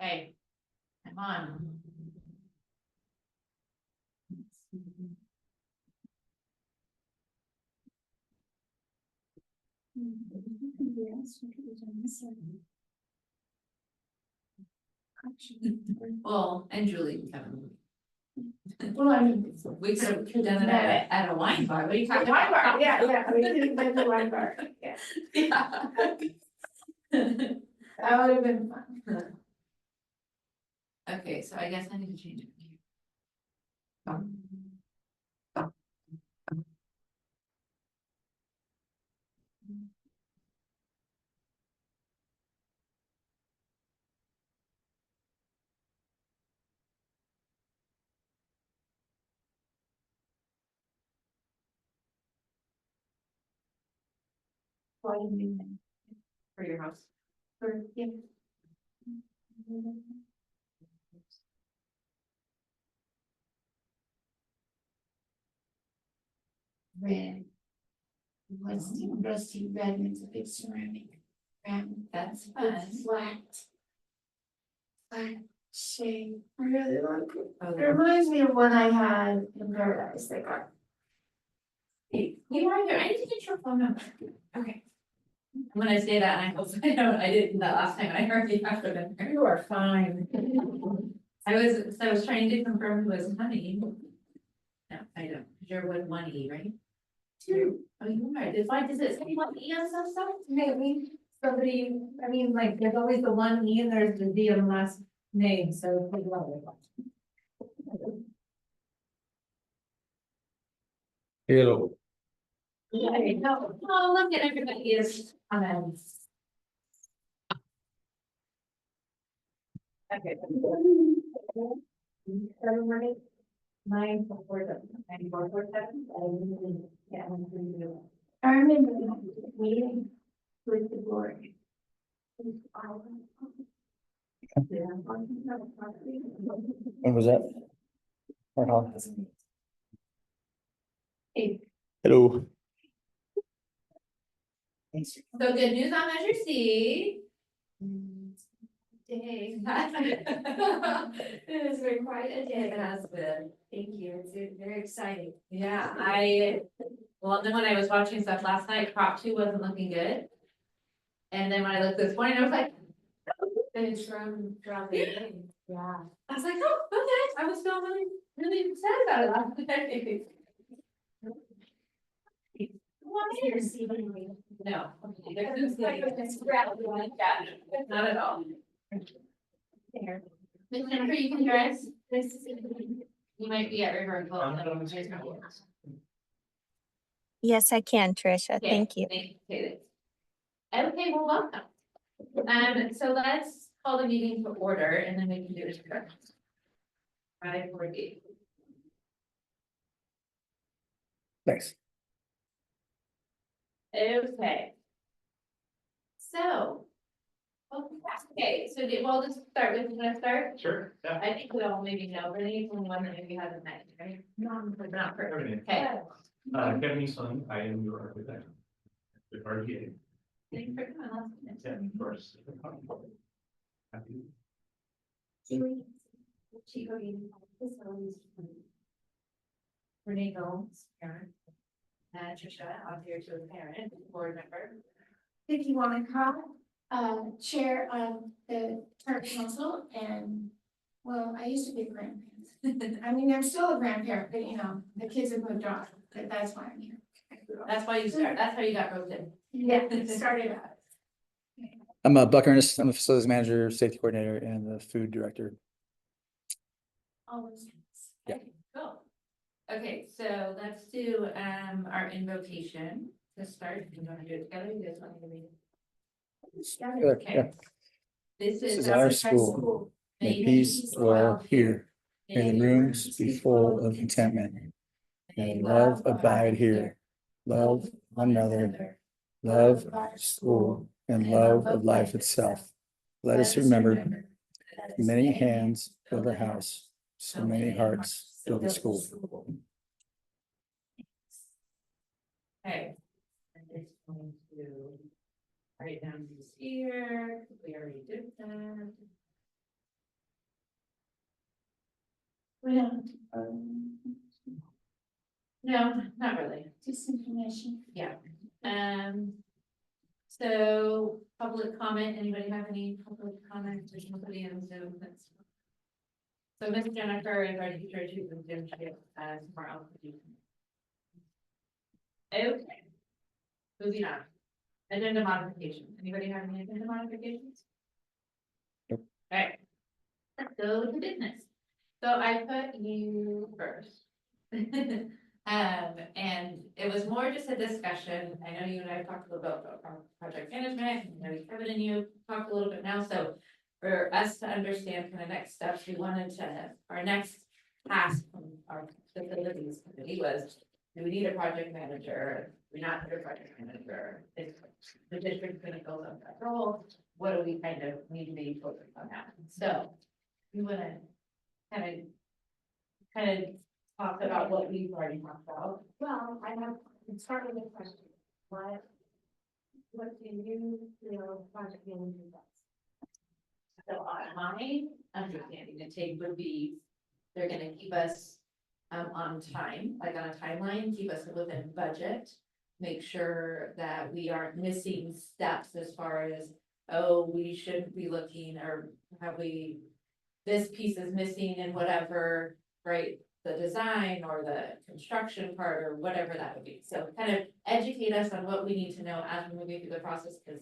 Hey, I'm on. Well, and Julie and Kevin. Well, I mean, we could have done it at a wine bar. What are you talking about? Wine bar, yeah, we could have done the wine bar, yeah. Yeah. That would have been fun. Okay, so I guess I need to change it. For your house. For, yeah. Red. Rusty red, and it's a big ceramic round. That's fun. Flat shape. I really like it. Oh, it reminds me of one I had in Paradise that got. Hey, you are here. I need to get your phone number. Okay. When I say that, I hope I know I didn't that last time I heard you after that. You are fine. I was trying to confirm who was honey. No, I don't. You're with one E, right? Two. Oh, you are. Does it say one E on some stuff? Maybe somebody, I mean, like, there's always the one E and there's the D on the last name, so pretty well. Hello. Yeah, no, oh, look at everybody is on. Okay. 944794447. Yeah, I remember the meeting with the board. When was that? Hey. Hello. So good news on Measure C. Dang. It has been quite a day. It has been. Thank you. It's very exciting. Yeah, well, then when I was watching stuff last night, prop 2 wasn't looking good. And then when I looked this morning, I was like, and it's from the yeah. I was like, oh, okay. I was feeling really sad about it last night. No. Not at all. There. Ms. Jennifer, you can hear us? You might be at rehearsal. Yes, I can, Tricia. Okay, Thank you. Okay, well, welcome. So let's call the meeting to order and then we can do it. Right, Thanks. okay. So. Okay, so we'll just start with, you want to start? Sure, yeah. I think we all maybe know, but anyone one that maybe hasn't met, right? Not perfect. Okay. Kevin Eastland, I am your architect. With RGA. Thanks for coming. Yeah, of course. Happy. Renee Gomes, parent. Tricia, I'm here to a parent, board member. Vicki Wanacott, chair of the Park Council, and well, I used to be a grandparent. I mean, I'm still a grandparent, but you know, the kids have moved on, but that's why I'm here. That's why you start, that's how you got roped in. Yeah, started out. I'm Buck Ernest. I'm the facilities manager, safety coordinator, and the food director. All those things. Yeah. Okay, cool. Okay, so let's do our invocation to start. You want to do it together? You guys want me to read it? Good, Okay. yeah. This This is is our school. May peace dwell here. May the rooms be full of contentment. May love abide here. Love one another. Love our school and love of life itself. Let us remember, many hands build a house, so many hearts build a school. Okay. And it's going to write down this here. We already did that. No, not really. Just information. So public comment, anybody have any public comments? There's nobody on Zoom. So Miss Jennifer invited you to the Zoom ship tomorrow. Okay. Moving on. Agenda modification. Anybody have any agenda modifications? Nope. Alright. Let's go to business. So I put you first. And it was more just a discussion. I know you and I have talked a little bit about project management, and maybe Kevin and you talked a little bit now, so. For us to understand kind of next steps, we wanted to, our next task from our facilities committee was, do we need a project manager? Do we not need a project manager? Is the district gonna go on that role? What do we kind of need to be focused on that? So, we wanna kind of talk about what we've already talked about. Well, let's start with a question. What do you feel project manager does? So my understanding the take would be, they're gonna keep us on time, like on a timeline, keep us within budget. Make sure that we aren't missing steps as far as, oh, we shouldn't be looking, or have we, this piece is missing and whatever, right? The design or the construction part or whatever that would be. So kind of educate us on what we need to know as we're moving through the process, because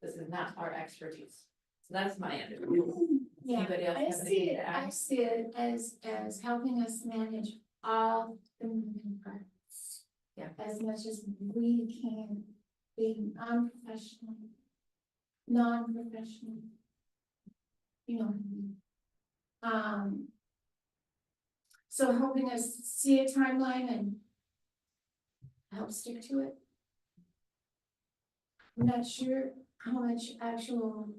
this is not our expertise. So that's my understanding. Yeah, Anybody else I have see anything it, to I add? see it as helping us manage all the moving parts. Yeah. As much as we can, being unprofessional, non-professional. You know. So helping us see a timeline and help stick to it. I'm not sure how much actual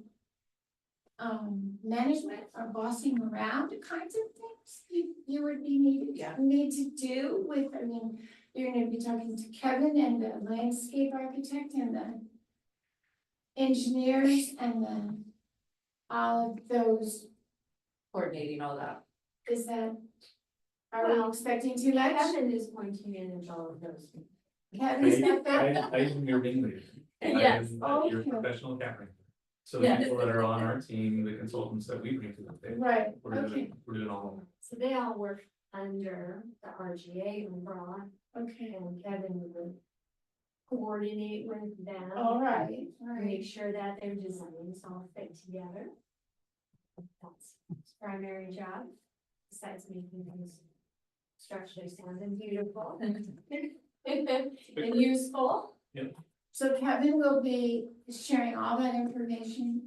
management or bossing around kinds of things you would be need to do with, I mean, you're gonna be talking to Kevin and the landscape architect and the engineers and the all of those, Coordinating all that. is that, are we Well, expecting too much? Kevin is going to manage all of those. Kevin's not that, I am your ringleader. Yes. Oh, Your okay. professional captain. So the Yes. people that are on our team, the consultants that we bring to the table, right, we're okay, doing all of them. So they all work under the RGA umbrella, okay, and Kevin would coordinate with them. all right, Make sure that their designs all fit together. That's his primary job, besides making things structurally sound and beautiful and useful. So Kevin will be sharing all that information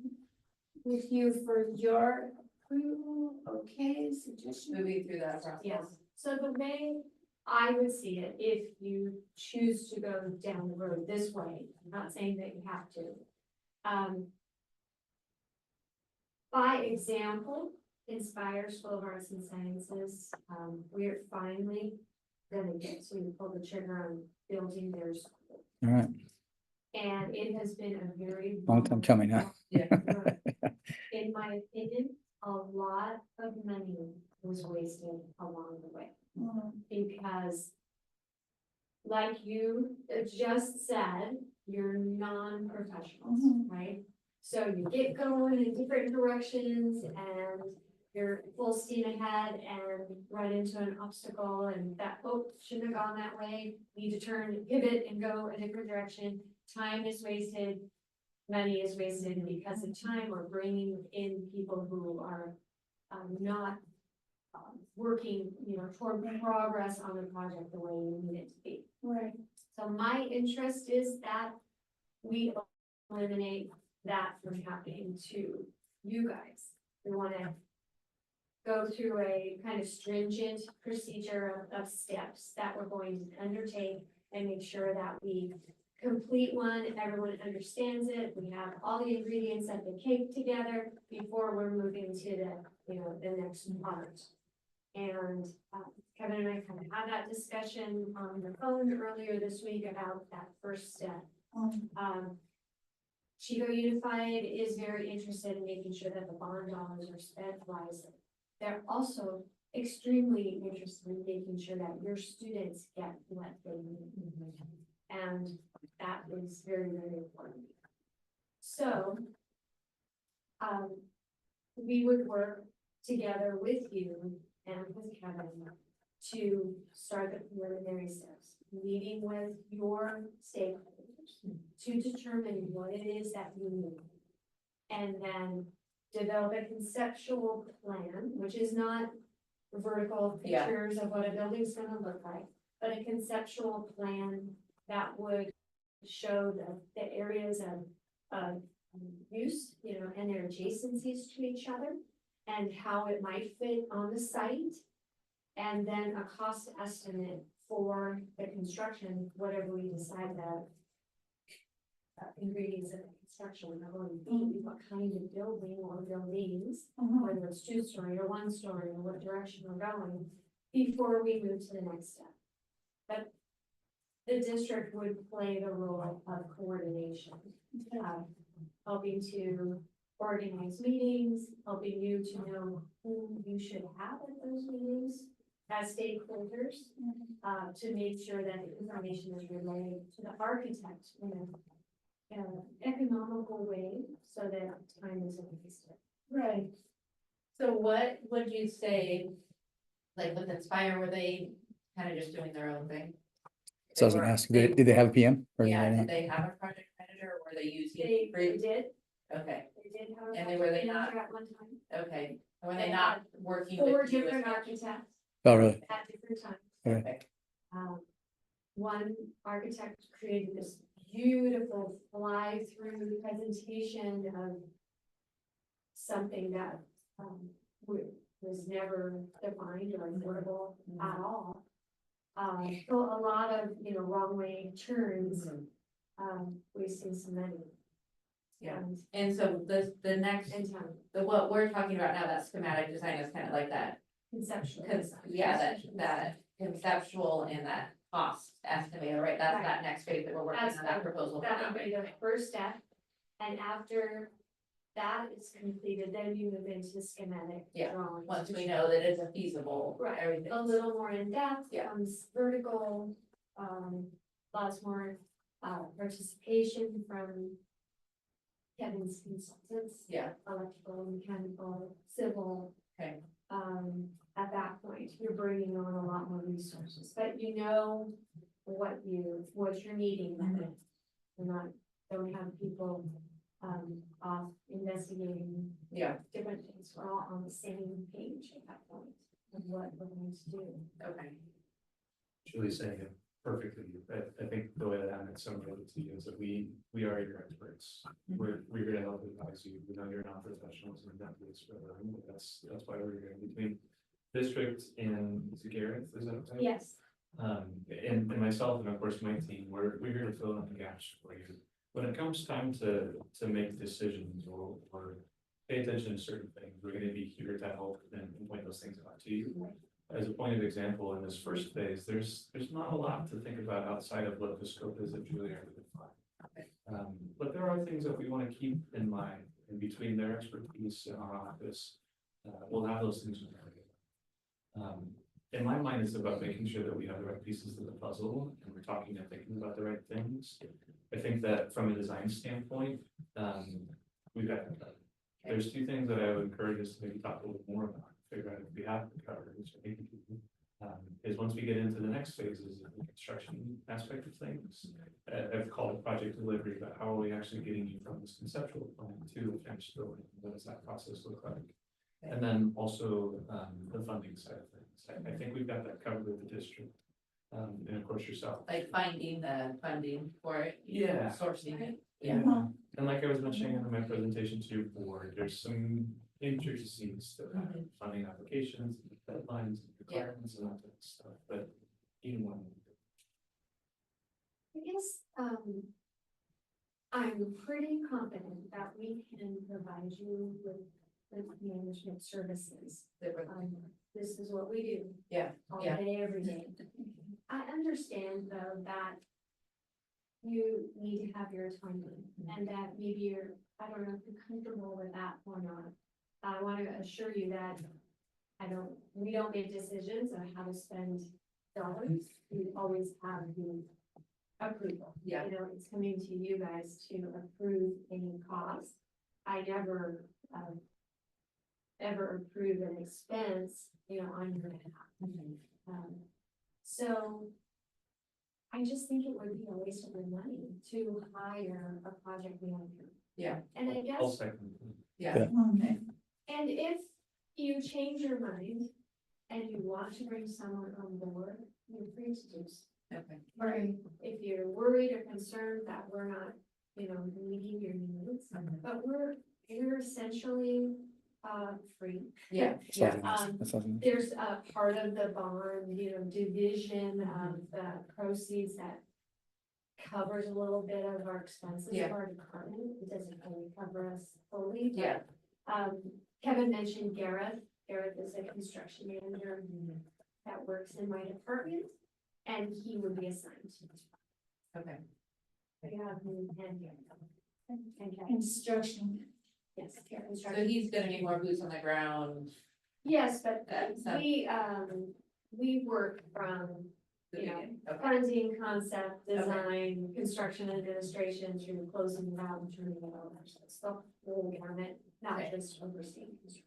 with you for your approval, okay, suggestion? Moving through that process. Yes, so the way I would see it, if you choose to go down the road this way, I'm not saying that you have to. By example, Inspire School of Arts and Sciences, we're finally gonna get to pull the trigger on building their school. All right, And it has been a very. long time coming, huh? Yeah. In my opinion, a lot of money was wasted along the way, Mm, because like you just said, you're non-professionals, Mhm. right? So you get going in different directions and you're full steam ahead and run into an obstacle and that, oh, shouldn't have gone that way. Need to turn, pivot and go a different direction. Time is wasted, money is wasted, and because of time, we're bringing in people who are not working, toward progress on the project the way you need it to be. right, So my interest is that we eliminate that from happening to you guys. We wanna go through a kind of stringent procedure of steps that we're going to undertake and make sure that we complete one, everyone understands it, we have all the ingredients of the cake together before we're moving to the next part. And Kevin and I kind of had that discussion on the phone earlier this week about that first step. Chico Unified is very interested in making sure that the bond dollars are spent wisely. They're also extremely interested in making sure that your students get what they need. And that is very, very important. So, we would work together with you and with Kevin to start the preliminary steps, meeting with your stakeholders to determine what it is that you need. And then develop a conceptual plan, which is not vertical Yeah. pictures of what a building's gonna look like, but a conceptual plan that would show the areas of use, you know, and their adjacencies to each other, and how it might fit on the site. And then a cost estimate for the construction, whatever we decide that ingredients of the construction are going to be, what kind of building or buildings, whether it's 2-story or 1-story, or what direction we're going, before we move to the next step. But the district would play the role of coordination, helping to organize meetings, helping you to know who you should have at those meetings as stakeholders, to make sure that the information is relayed to the architect in an economical way, so that time isn't wasted. Right. So what would you say, like with Inspire, were they kind of just doing their own thing? So I was gonna ask, did they have a PM? Or did Yeah, they did not? they have a project manager or were they using? They did, Okay, they did have. a And they were they project not- manager at one time, okay. Were they not working 4 with you? as different much? architects Oh, really? at different times. Okay. One architect created this beautiful fly-through presentation of something that was never defined or affordable at all. So a lot of, you know, wrong way turns, wasting some money. Yeah. And so the next, And time, what we're talking about now, that schematic design is kind of like that. conceptual. That conceptual and that cost estimator, right? That's Right. that next phase that we're working That's on, that proposal. That would be the first step, and after that is completed, then you move into schematic Yeah, drawings. Once we know that it's a feasible, Right. everything. A little more in depth, Yeah. comes vertical, lots more, participation from Kevin's consultants. Yeah. Electrical, mechanical, civil. Okay. At that point, you're bringing on a lot more resources, but you know what you're needing. Mhm. You're don't have people, off investigating Yeah, different things. We're all on the same page at that point of what we're going to do. okay. Julie's saying it perfectly. I think the way that I meant summarized it to you is that we are your experts. We're here to help advise you. We know you're not professionals and that is for them. That's why we're here between district and Gareth, is that okay? Yes. And myself and of course my team, we're here to fill in the gaps for you. When it comes time to make decisions or pay attention to certain things, we're gonna be here to help and point those things out to you. As a point of example, in this first phase, there's not a lot to think about outside of what the scope is that Julie already defined. But there are things that we want to keep in mind, in between their expertise and our office. We'll have those things. In my mind, it's about making sure that we have the right pieces of the puzzle and we're talking and thinking about the right things. I think that from a design standpoint, we've got that covered. There's 2 things that I would encourage us to maybe talk a little more about, figure out if we have it covered, which I think we do. Is once we get into the next phases of the construction aspect of things, I've called it project delivery, but how are we actually getting you from this conceptual plan to a finished building? What does that process look like? And then also the funding side of things. I think we've got that covered with the district. And of course yourself. Like finding the funding for it. Yeah. Sourcing it. Yeah, and like I was mentioning in my presentation to your board, there's some intricacies to that, funding applications, deadlines, requirements and that type of stuff, but even one. I guess, I'm pretty confident that we can provide you with management services. This is what we do. Yeah, All yeah. day, every day. I understand though that you need to have your autonomy and that maybe I don't know if you're comfortable with that or not. I want to assure you that we don't make decisions on how to spend dollars. We always have the approval. Yeah. You know, it's coming to you guys to approve any cost. I never, ever approve an expense, you know, on your behalf. So I just think it would be a waste of your money to hire a project manager. Yeah. And I guess. I'll second. Yeah, Okay. And if you change your mind and you want to bring someone on board, you're free to do so. okay, Right. If you're worried or concerned that we're not, you know, meeting your needs, but we're essentially, free. yeah, That's yeah, what I was gonna- that's what I was gonna- There's a part of the bond, you know, division of the proceeds that covers a little bit of our expenses Yeah. of our department. It doesn't fully cover us fully. but, yeah. Kevin mentioned Gareth. Gareth is a construction manager that works in my department, and he would be assigned to this. Okay, We have him and Gareth. And Kevin, Construction. yes, so construction. he's gonna be more boots on the ground. Yes, but That sounds- we work from the Yeah. beginning. Okay, funding, concept, design, construction administration, through closing it out and turning it over. So it's the whole gamut, not Okay. just overseeing construction.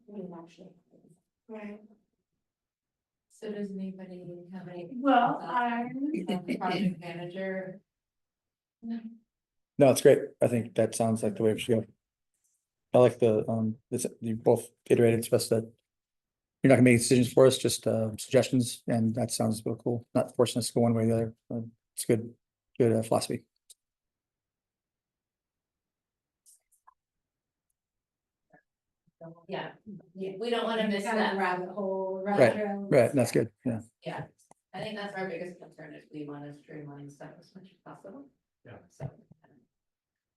I mean, actually. Right. so does anybody have any? Well, thoughts on the project manager? No, it's great. I think that sounds like the way we should go. I like you both iterated, it's best that you're not gonna make decisions for us, just suggestions, and that sounds real cool. Not forcing us to go one way or the other. It's good philosophy. Yeah, we don't wanna miss Kind of that. rabbit hole. Right, rabbit trails. Right, that's good, yeah. Yeah, I think that's our biggest concern is we wanna streamline stuff as much as possible. Yeah. So,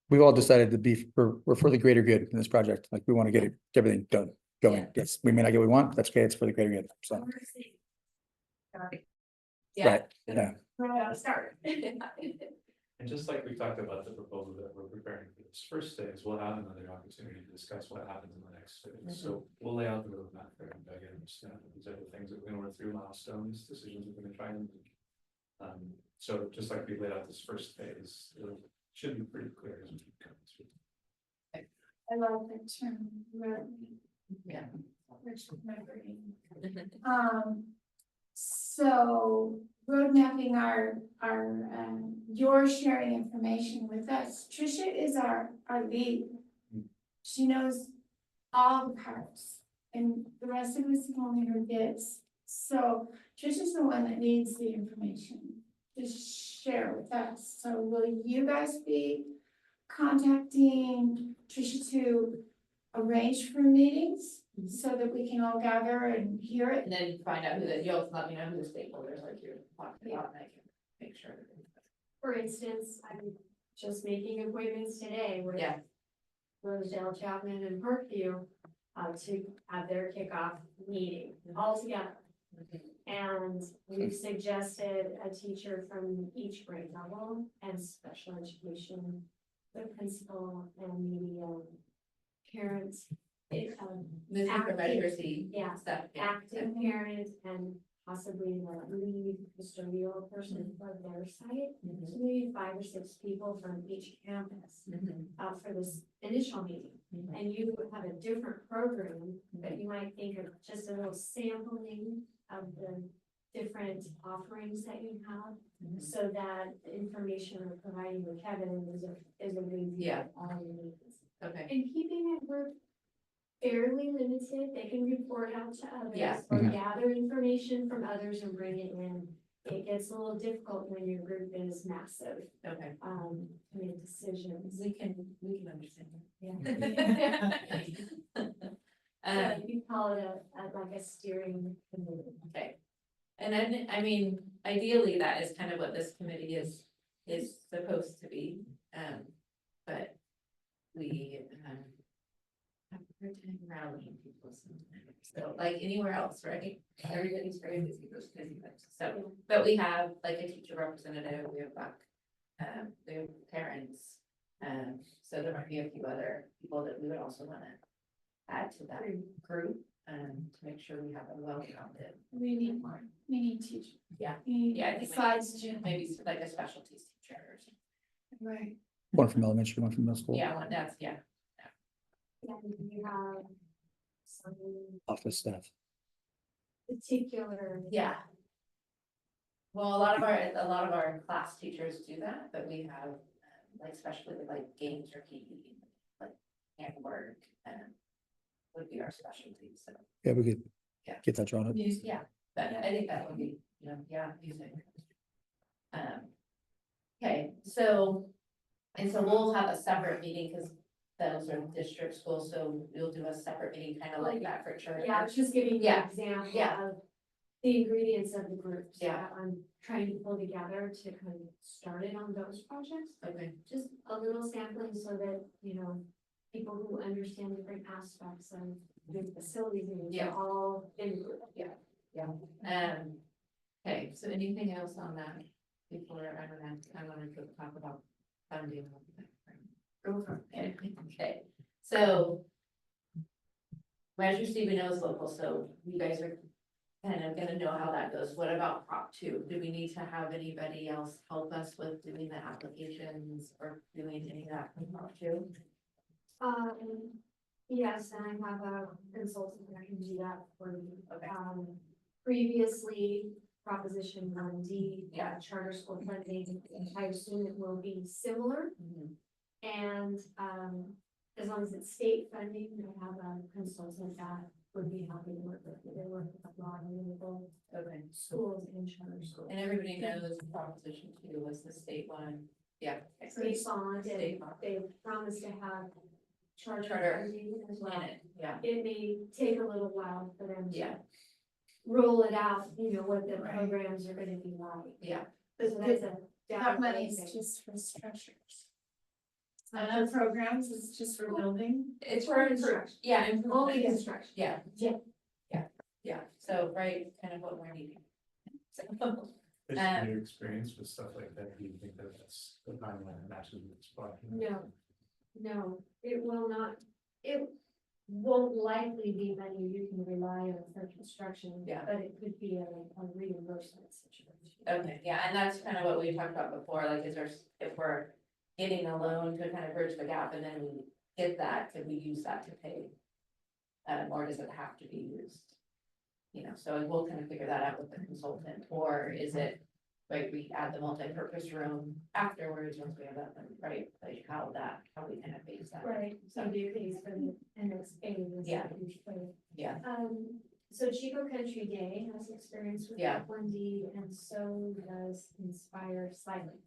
We've all decided to we're for the greater good in this project, like we want to get everything done, going. Yeah. Yes, we may not get what we want, that's okay, it's for the greater good, so. yeah, Right, yeah, Right, start. And just like we talked about the proposal that we're preparing for this first phase, we'll have another opportunity to discuss what happens in the next phase. So we'll lay out the roadmap for everybody to understand. These are the things that we're gonna work through, milestones, decisions we're gonna try and make. So just like we laid out this first phase, it should be pretty clear as we keep going through. I love the term, really, yeah. rich memory. So road mapping you're sharing information with us. Tricia is our lead. She knows all the parts and the rest of us can only hear bits. So Tricia's the one that needs the information to share with us. So will you guys be contacting Tricia to arrange for meetings so that we can all gather and hear it? And then find out you'll let me know who the stakeholders like you're talking about, and I can make sure. For instance, I'm just making appointments today with Yeah. Rosedale, Chapman and Parkview, to have their kickoff meeting all together. And we've suggested a teacher from each grade level and special education, the principal and maybe, parents. This is for Measure C. Yeah, Stuff. active parent and possibly the lead custodial person for their site. So maybe 5 or 6 people from each campus, for this initial meeting. And you have a different program that you might think of just a little sampling of the different offerings that you have. So that the information we're providing with Kevin is a review Yeah. of all your needs. Okay, And keeping it, we're fairly limited, they can report out to others. Yeah. Or Mhm. gather information from others and bring it in. It gets a little difficult when your group is massive, okay, to make decisions. we can understand Yeah. that. So you call it like a steering committee. Okay. And then, I mean, ideally, that is kind of what this committee is supposed to be, but we, have a hard time rallying people sometimes, so like anywhere else, right? Everybody's very busy, those busy things, so, but we have like a teacher representative, we have we have parents. So there might be a few other people that we would also wanna add to that group. to make sure we have a well-rounded. We need more, we need teachers. Yeah. We need Yeah, I think besides Jim. maybe like a specialties teacher or something. Right. One from elementary, one from middle school. Yeah, that's, yeah. And you have some Office staff. particular. Yeah. Well, a lot of our class teachers do that, but we have, like, especially with like games or PE, like, handwork, would be our specialty, so. Yeah, we could Yeah. get that drawn up. Yeah, but I think that would be, yeah, music. Okay, so, and so we'll have a separate meeting, because those are district schools, so we'll do a separate meeting, kind of like that for church. Yeah, I was just giving you Yeah. an example Yeah. of the ingredients of the groups. Yeah. that I'm trying to pull together to kind of start it on those projects. Okay, Just a little sampling so that, people who understand different aspects of the facilities needs Yeah. are all in the group. okay, so anything else on that before I wanna talk about funding? Go for it. Okay, so. Measure C we know is local, so you guys are kind of gonna know how that goes. What about Prop 2? Do we need to have anybody else help us with doing the applications or doing any of that from Prop 2? Yes, and I have a consultant that can do that for you. Okay. Previously, Proposition 1D, Yeah. charter school funding, I assume it will be similar. And, as long as it's state funding, I have a consultant that would be happy to work with you. They work with a lot of local Okay. schools and charter schools. And everybody knows Proposition 2 was the state one. Yeah. State bond, State and bond. they promised to have charter Charter funding as well. In it, yeah. It may take a little while for them Yeah. to roll it out, what the Right. programs are gonna be like. Yeah. So that's a. That definite money is thing. just for structures. It's not for programs, it's just for building. It's For for, construction. yeah, Only improvement. construction. Yeah. Yeah. Yeah, so, right, kind of what we're needing. So, Based Um, on your experience with stuff like that, do you think that that's the timeline matches with this project? No, it will not, it won't likely be money you can rely on for construction. Yeah. But it could be a reimbursement situation. Okay, yeah, and that's kind of what we talked about before, like, is there, if we're getting a loan to kind of bridge the gap and then we get that, could we use that to pay? Or does it have to be used? So we'll kind of figure that out with the consultant, or is it, like, we add the multi-purpose room afterwards, once we have that, right? Like, how we kind of phase that. Right, so do you think for the NXA? Yeah. Yeah. So Chico Country Day has experience with Yeah. F1D, and so does Inspire Silent.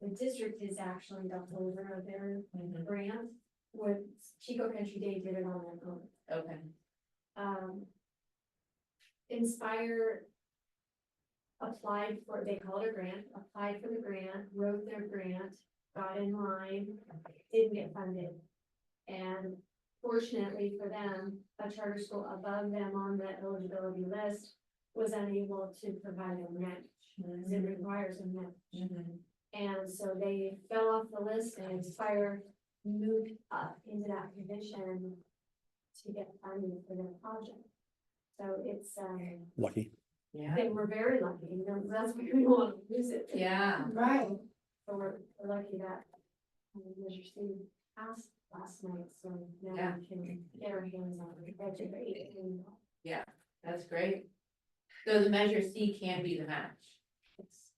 The district is actually the holder of their Mhm. grant, with Chico Country Day did it on their own. Okay, Inspire applied for, they called it a grant, applied for the grant, wrote their grant, got in line, didn't get funded. And fortunately for them, a charter school above them on the eligibility list was unable to provide a match, because it requires a match. Mhm. And so they fell off the list, and Inspire moved up into that position to get funding for their project. So it's, Lucky. yeah, they were very lucky, that's why we want to use it. yeah, Right. So we're lucky that Measure C passed last night, so now Yeah. we can get our hands on it, educate and. that's great. So the Measure C can be the match.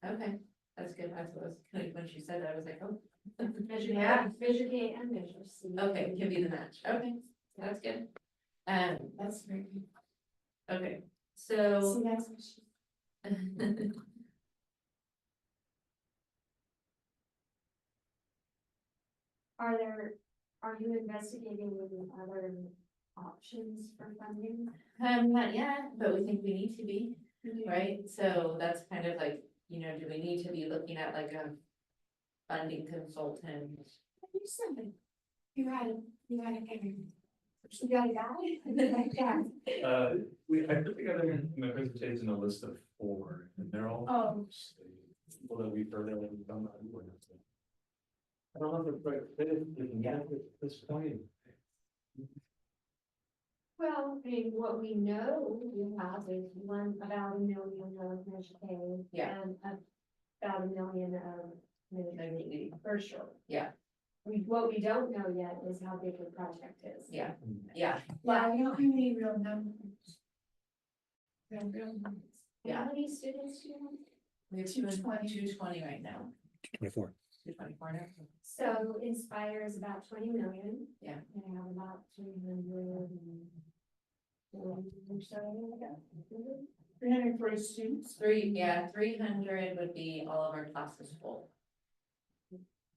Okay, that's good, that's what I was, when she said that, I was like, oh. Measure Yeah. Measure K and Measure C. Okay, can be the match, okay, that's good. That's very good. Okay, so. See, that's what she. Are you investigating any other options for funding? Not yet, but we think we need to be, right? So that's kind of like, do we need to be looking at like a funding consultant? You said it. You had a game. You got a guy? Yeah. I put together in my presentation a list of 4, and they're all. Oh. People that we've heard of and done that before. I don't know if it's right fit, if we can get it at this point. Well, I mean, what we know you have is about 1 million of Medicaid. Yeah. And about 1 million of Medicaid, for sure. Yeah. What we don't know yet is how big the project is. Yeah, yeah, Yeah, we don't have any real numbers. Real numbers. Yeah. How many students do you have? we have 220. 220 right now, 24. 224 now. So Inspire is about 20 million. Yeah. And I have about 340 or so. 340 students. 300 would be all of our classes full.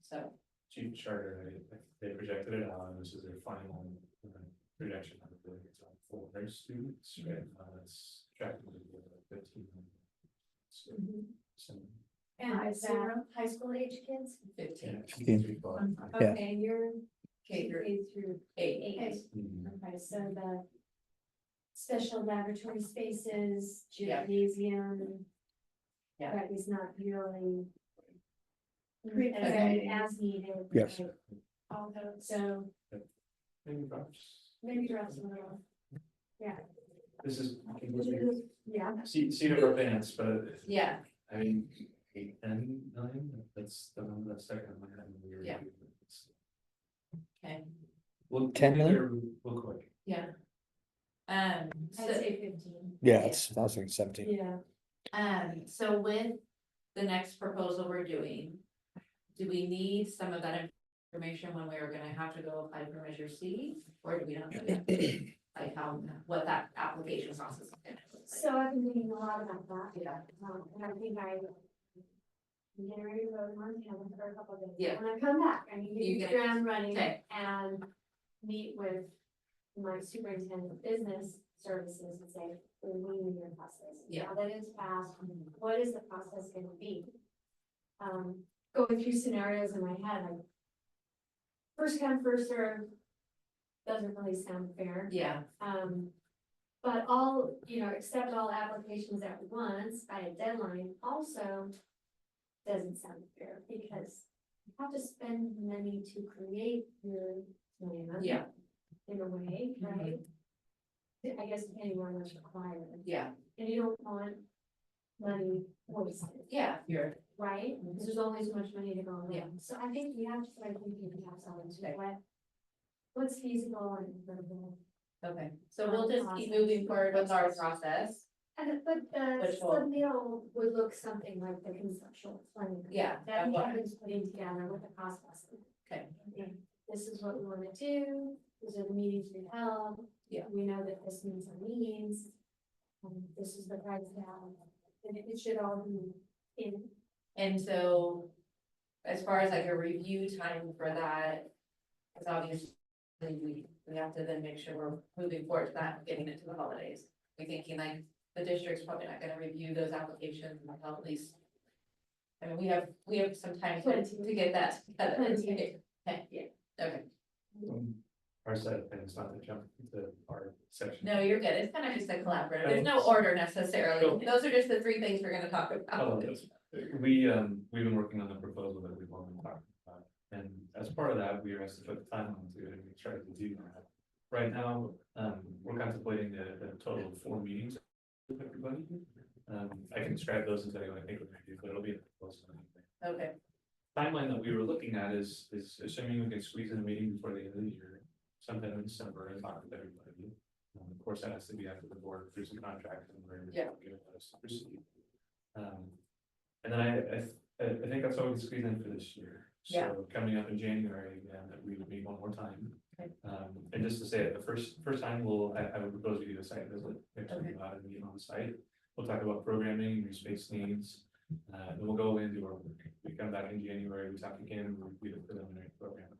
So, Chief Charter, they projected it out, and this is their final projection. I believe it's on for their students, right? It's tracking to 15. So, And is that high school age kids? 15, 15. Yeah. Okay, and you're K through K through 8. eight. Okay, so the special laboratory spaces, Yeah. gymnasium. Yeah. That is not really. Okay. As needed. Yes. right? All those. So maybe drops. maybe drops a little. This is Yeah. seat of our pants, but Yeah, I mean, 8, 10 million, that's the number that's stuck in my head. When we were Yeah. doing this. okay, We'll 10 million? there real quick. yeah. I'd So, say 15. Yeah, I was thinking 17. Yeah. so with the next proposal we're doing, do we need some of that information when we are gonna have to go apply for Measure C? Or do we not know yet? Like what that application process is gonna look like? So I've been thinking a lot about that. Yeah. And I think I'm getting ready to go to Montana for a couple of days. Yeah. When I come back, I need to You hit get the ground running Okay. and meet with my superintendent of business services and say, we need your process. Yeah. Now that it's passed, what is the process gonna be? Going through scenarios in my head, like first come, first served doesn't really sound fair. Yeah, But all, accept all applications at once by a deadline also doesn't sound fair because you have to spend money to create your plan. yeah, In a way, right? I guess depending on what's required, yeah, and you don't want money wasted, yeah, you're, right? Because there's only so much money to go around. Yeah. So I think we have to start thinking about something Okay. to what's feasible and affordable. okay, so we'll just keep moving forward with our process. But the Which will- submittal would look something like the conceptual plan. Yeah, That of what- Kevin's putting together with the cost estimate. Okay. This is what we wanna do, these are the meetings we held. Yeah. We know that this means our meetings. This is the price down, and it should all be in. And so, as far as like a review time for that, because obviously we have to then make sure we're moving forward to that, getting into the holidays. We're thinking like the district's probably not gonna review those applications until at least. I mean, we have some time to get that. Plenty. Okay, yeah, okay, Our side of things, not to jump into our section. no, you're good, it's kind of just a collaborative, there's no order necessarily, those are just the 3 things we're gonna talk Oh, about. yes. We've been working on the proposal that we've all been talking about, and as part of that, we were asked to put the time onto it, and we tried to do that. Right now, we're contemplating the total of 4 meetings with everybody. I can describe those and tell you what I think we're gonna do, but it'll be a close one. Okay, Timeline that we were looking at is assuming we can squeeze in a meeting before the end of the year, sometime in December, and talk with everybody. Of course, that has to be after the board approves the contract and we're Yeah. gonna let us proceed. And then I think that's all we can squeeze in for this year. Yeah. So coming up in January, again, that we would meet one more time. Okay. And just to say it, the first time I would propose we do a site visit, actually Okay. go out and meet on the site. We'll talk about programming, your space needs, then we'll go away and do our work. We come back in January, we talk again, and we do the preliminary program.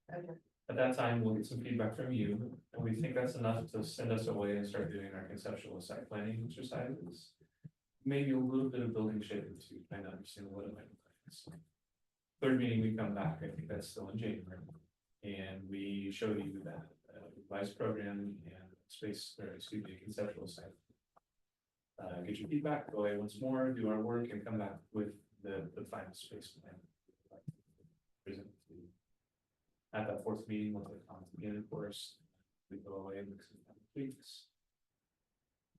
okay, At that time, we'll get some feedback from you, and we think that's enough to send us away and start doing our conceptual site planning exercises. Maybe a little bit of building shape to kind of understand what it might look like. So, third meeting, we come back, I think that's still in January, and we show you that revised program and space, or excuse me, conceptual site. Get your feedback, go away once more, do our work, and come back with the final space plan. Present to you. At that 4th meeting, once it comes again, of course, we go away and look at tweaks.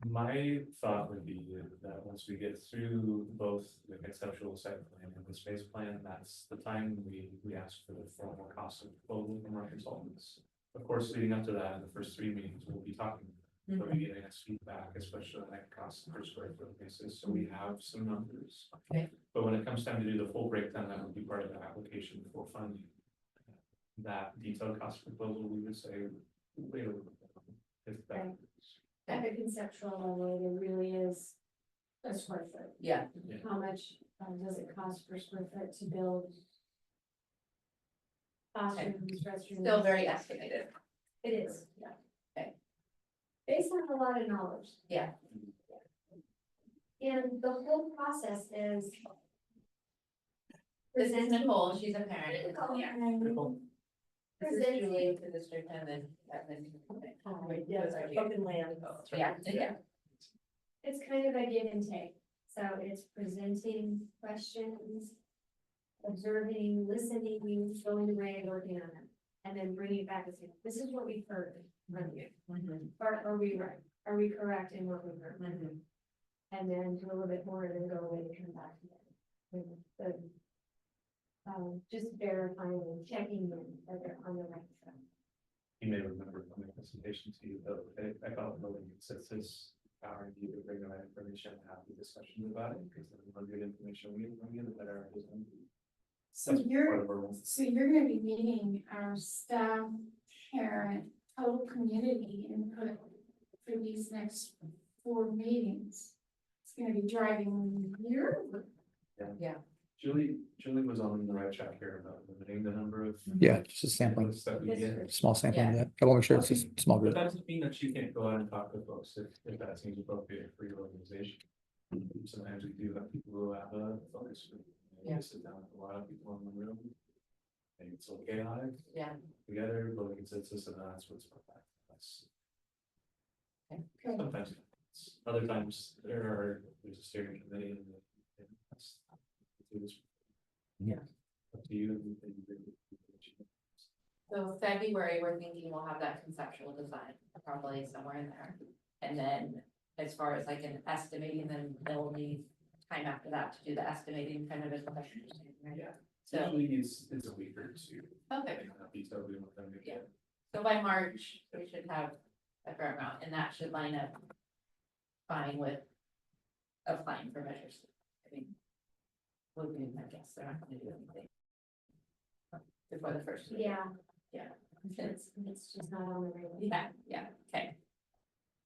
My thought would be that once we get through both the conceptual site plan and the space plan, that's the time we ask for the formal cost of proposal from our consultants. Of course, leading up to that, in the first 3 meetings, we'll be talking, we'll be getting us feedback, especially on that cost per square foot basis, so we have some numbers. Okay. But when it comes time to do the full breakdown, that would be part of the application for funding. That detailed cost proposal, we would say, wait a little bit. If that. Right. At the conceptual level, there really is a square foot. Yeah, How much does it cost per square foot to build? Classrooms, restrooms. still very estimated. It is, yeah. Okay. Based on a lot of knowledge. Yeah. And the whole process is. This is Nicole, she's a parent. Yeah. Nicole? This is Julie, the district, and then. Open land. Yeah, yeah. It's kind of a give and take, so it's presenting questions. Observing, listening, going away, working on them, and then bringing it back and saying, this is what we've heard from you. Are we right? Are we correct in what we've heard? And then do a little bit more and then go away and come back to it. Just verifying and checking in that they're on the right track. You may remember from the presentation to you, though, I felt building consensus, empowering you to bring the right information and have the discussion about it, because the more good information we get, the better it is. So That's you're, part of our role. so you're gonna be meeting our staff, parent, total community input for these next 4 meetings. It's gonna be driving your. Julie was on the right track here about limiting the number of. Yeah, just a sampling, inputs that we get. small sampling of that. I want to make sure it's a small But group. that doesn't mean that you can't go out and talk to folks if that seems appropriate for your organization. Sometimes we do have people who have a focus group. Yeah. Sit down with a lot of people in the room. And it's all chaotic. Yeah. Together, building consensus, and that's what's perfect. That's. Okay. Sometimes, other times, there's a steering committee and that's. Yeah. Up to you. So February, we're thinking we'll have that conceptual design, probably somewhere in there. And then as far as like an estimating, then they'll need time after that to do the estimating kind of as well. Yeah. So, Usually it's a week or two. okay, Depending on how detailed we want them to get. so by March, we should have a fair amount, and that should line up fine with applying for measures. I mean, would be my guess, they're not gonna do anything before the first. meeting. Yeah. Yeah. It's just not on the radar. Yeah, okay.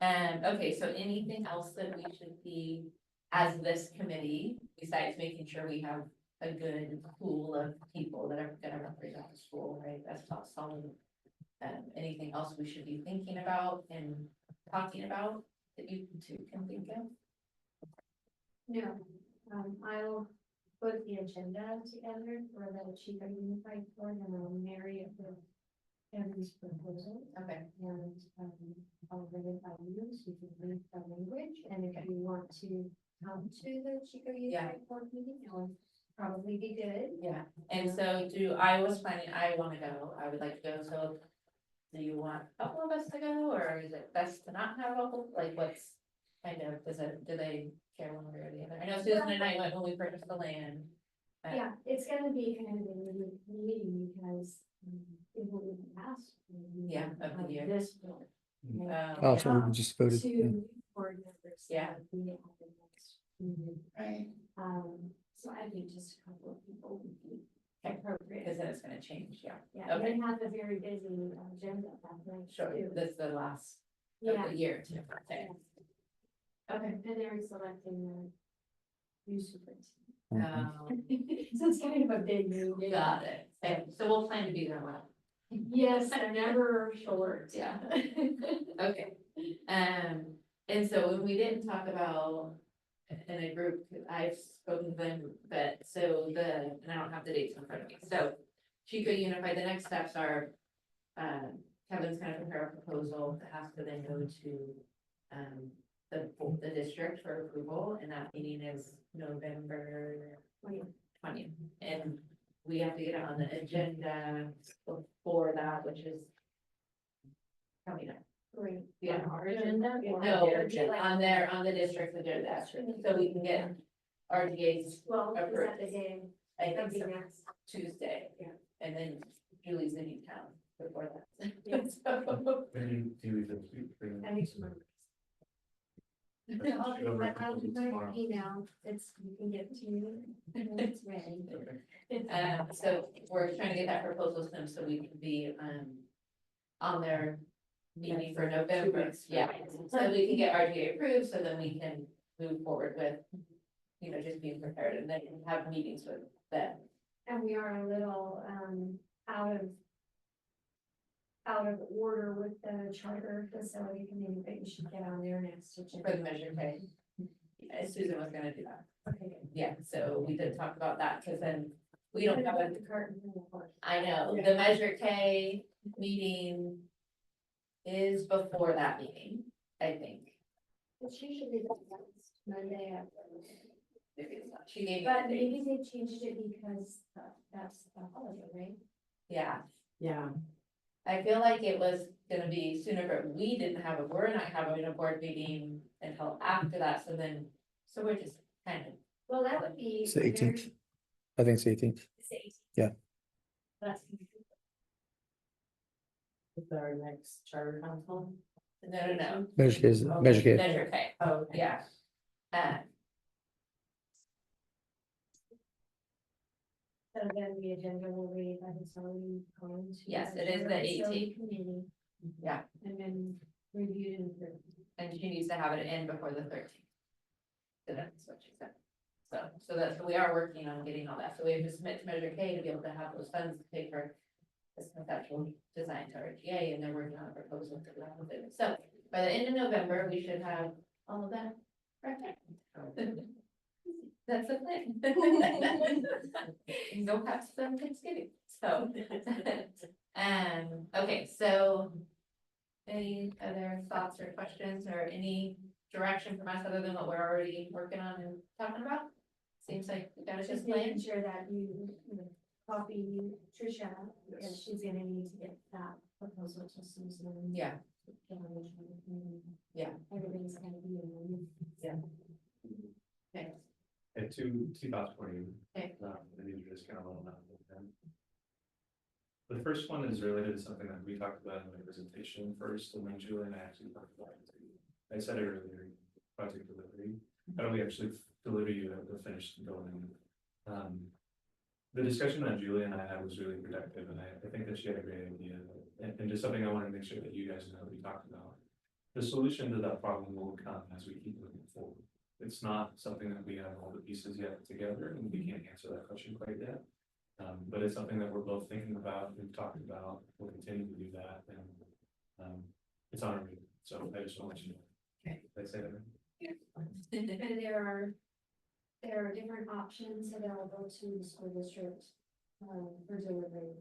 Okay, so anything else that we should be, as this committee, besides making sure we have a good pool of people that are gonna represent the school, right, that's not solid. Anything else we should be thinking about and talking about that you two can think of? No, I'll put the agenda together for the Chico Unified Board and I'll marry it with Kevin's proposal. Okay. And I'll bring it by you, so you can read the language, and if you want to come to the Chico Unified Board meeting, it will probably be good. Yeah, and so I was planning, I wanna go, I would like to go, so. Do you want a couple of us to go, or is it best to not have a couple, like what's kind of, do they care one way or the other? I know Susan and I went when we purchased the land. but- Yeah, it's gonna be kind of a unique meeting because it will be passed. Yeah, of the year. This board. Oh, so we just voted. yeah. Two board members. Yeah. that we have the next meeting. Right. So I think just a couple of people would be appropriate. Because then it's gonna change, yeah. Yeah, Okay. they have a very busy agenda that night. Sure, too. this is the last Yeah. of the year too. Okay. Okay, and they're selecting the new superintendent. Mhm. So it's kind of a big meeting. Got it. Okay, so we'll plan to be there well. Yes, they're never short. Yeah. Okay, and so when we didn't talk about in a group, I've spoken to them, but so and I don't have the dates in front of me, so. Chico Unified, the next steps are, Kevin's gonna prepare a proposal that has to then go to, the district for approval, and that meeting is November 20th, and we have to get it on the agenda before that, which is coming up Great. Yeah. On our agenda? or No, would it be like- on the district's agenda, so we can get RDA's, Well, is that the approved. day? I That'd think be so, next. Tuesday. Yeah. And then Julie's in Newtown before that. Yeah. So, Maybe do we just bring I need to remember. That's I'll do over my, I'll do my tomorrow. email, it's, you can get it to me, when it's ready. So we're trying to get that proposal to them so we can be, on their meeting for November, yeah. So we can get RDA approved, so then we can move forward with, you know, just being prepared and then have meetings with them. And we are a little, out of order with the charter facility committee, but you should get on there next. For the Measure K. Yeah, Susan was gonna do that. Okay, good. Yeah, so we did talk about that, cause then we don't have a, The curtain. I know, the Measure K meeting is before that meeting, I think. It's usually the last Monday after. Maybe it's not. She gave me But the date. maybe they changed it because that's the holiday, right? Yeah, Yeah, I feel like it was gonna be sooner, but we didn't have we're not having a board meeting until after that, so we're just kind of. Well, that would be. It's the 18th. very- I think it's 18th. it's the 18th. Yeah. That's. with our next charter council. No. Measure K is, Measure K. Measure K, Oh, yeah. So then the agenda will read that it's already going to. Yes, it is the Facility 18th. Committee. Yeah. And then reviewed and approved. And she needs to have it in before the 13th. So that's what she said. So that's, we are working on getting all that, so we have to submit to Measure K to be able to have those funds to pay for this conceptual design to RGA, and they're working on a proposal for that. So by the end of November, we should have all of that. Perfect. That's the plan. And go have some Thanksgiving, so. Okay, so. Any other thoughts or questions or any direction from us other than what we're already working on and talking about? Seems like we got a Just good plan. making sure that you know, copy Tricia, and she's gonna need to get that proposal to Susan. Yeah. Yeah. Everything's gonna be in. Okay. And two thoughts for you. Okay. And these are just kind of little nuts. The first one is related to something that we talked about in my presentation first, and then Julie and I actually talked about it too. I said it earlier, project delivery. How do we actually deliver you the finished building? The discussion that Julie and I had was really productive, and I think that she had a great idea, and just something I wanted to make sure that you guys know that we talked about. The solution to that problem will come as we keep moving forward. It's not something that we have all the pieces yet together, and we can't answer that question quite yet. But it's something that we're both thinking about, we've talked about, we'll continue to do that, and it's on our radar, so I just want to let you know. Okay. Did I say that right? And there are different options available to the school district, for delivering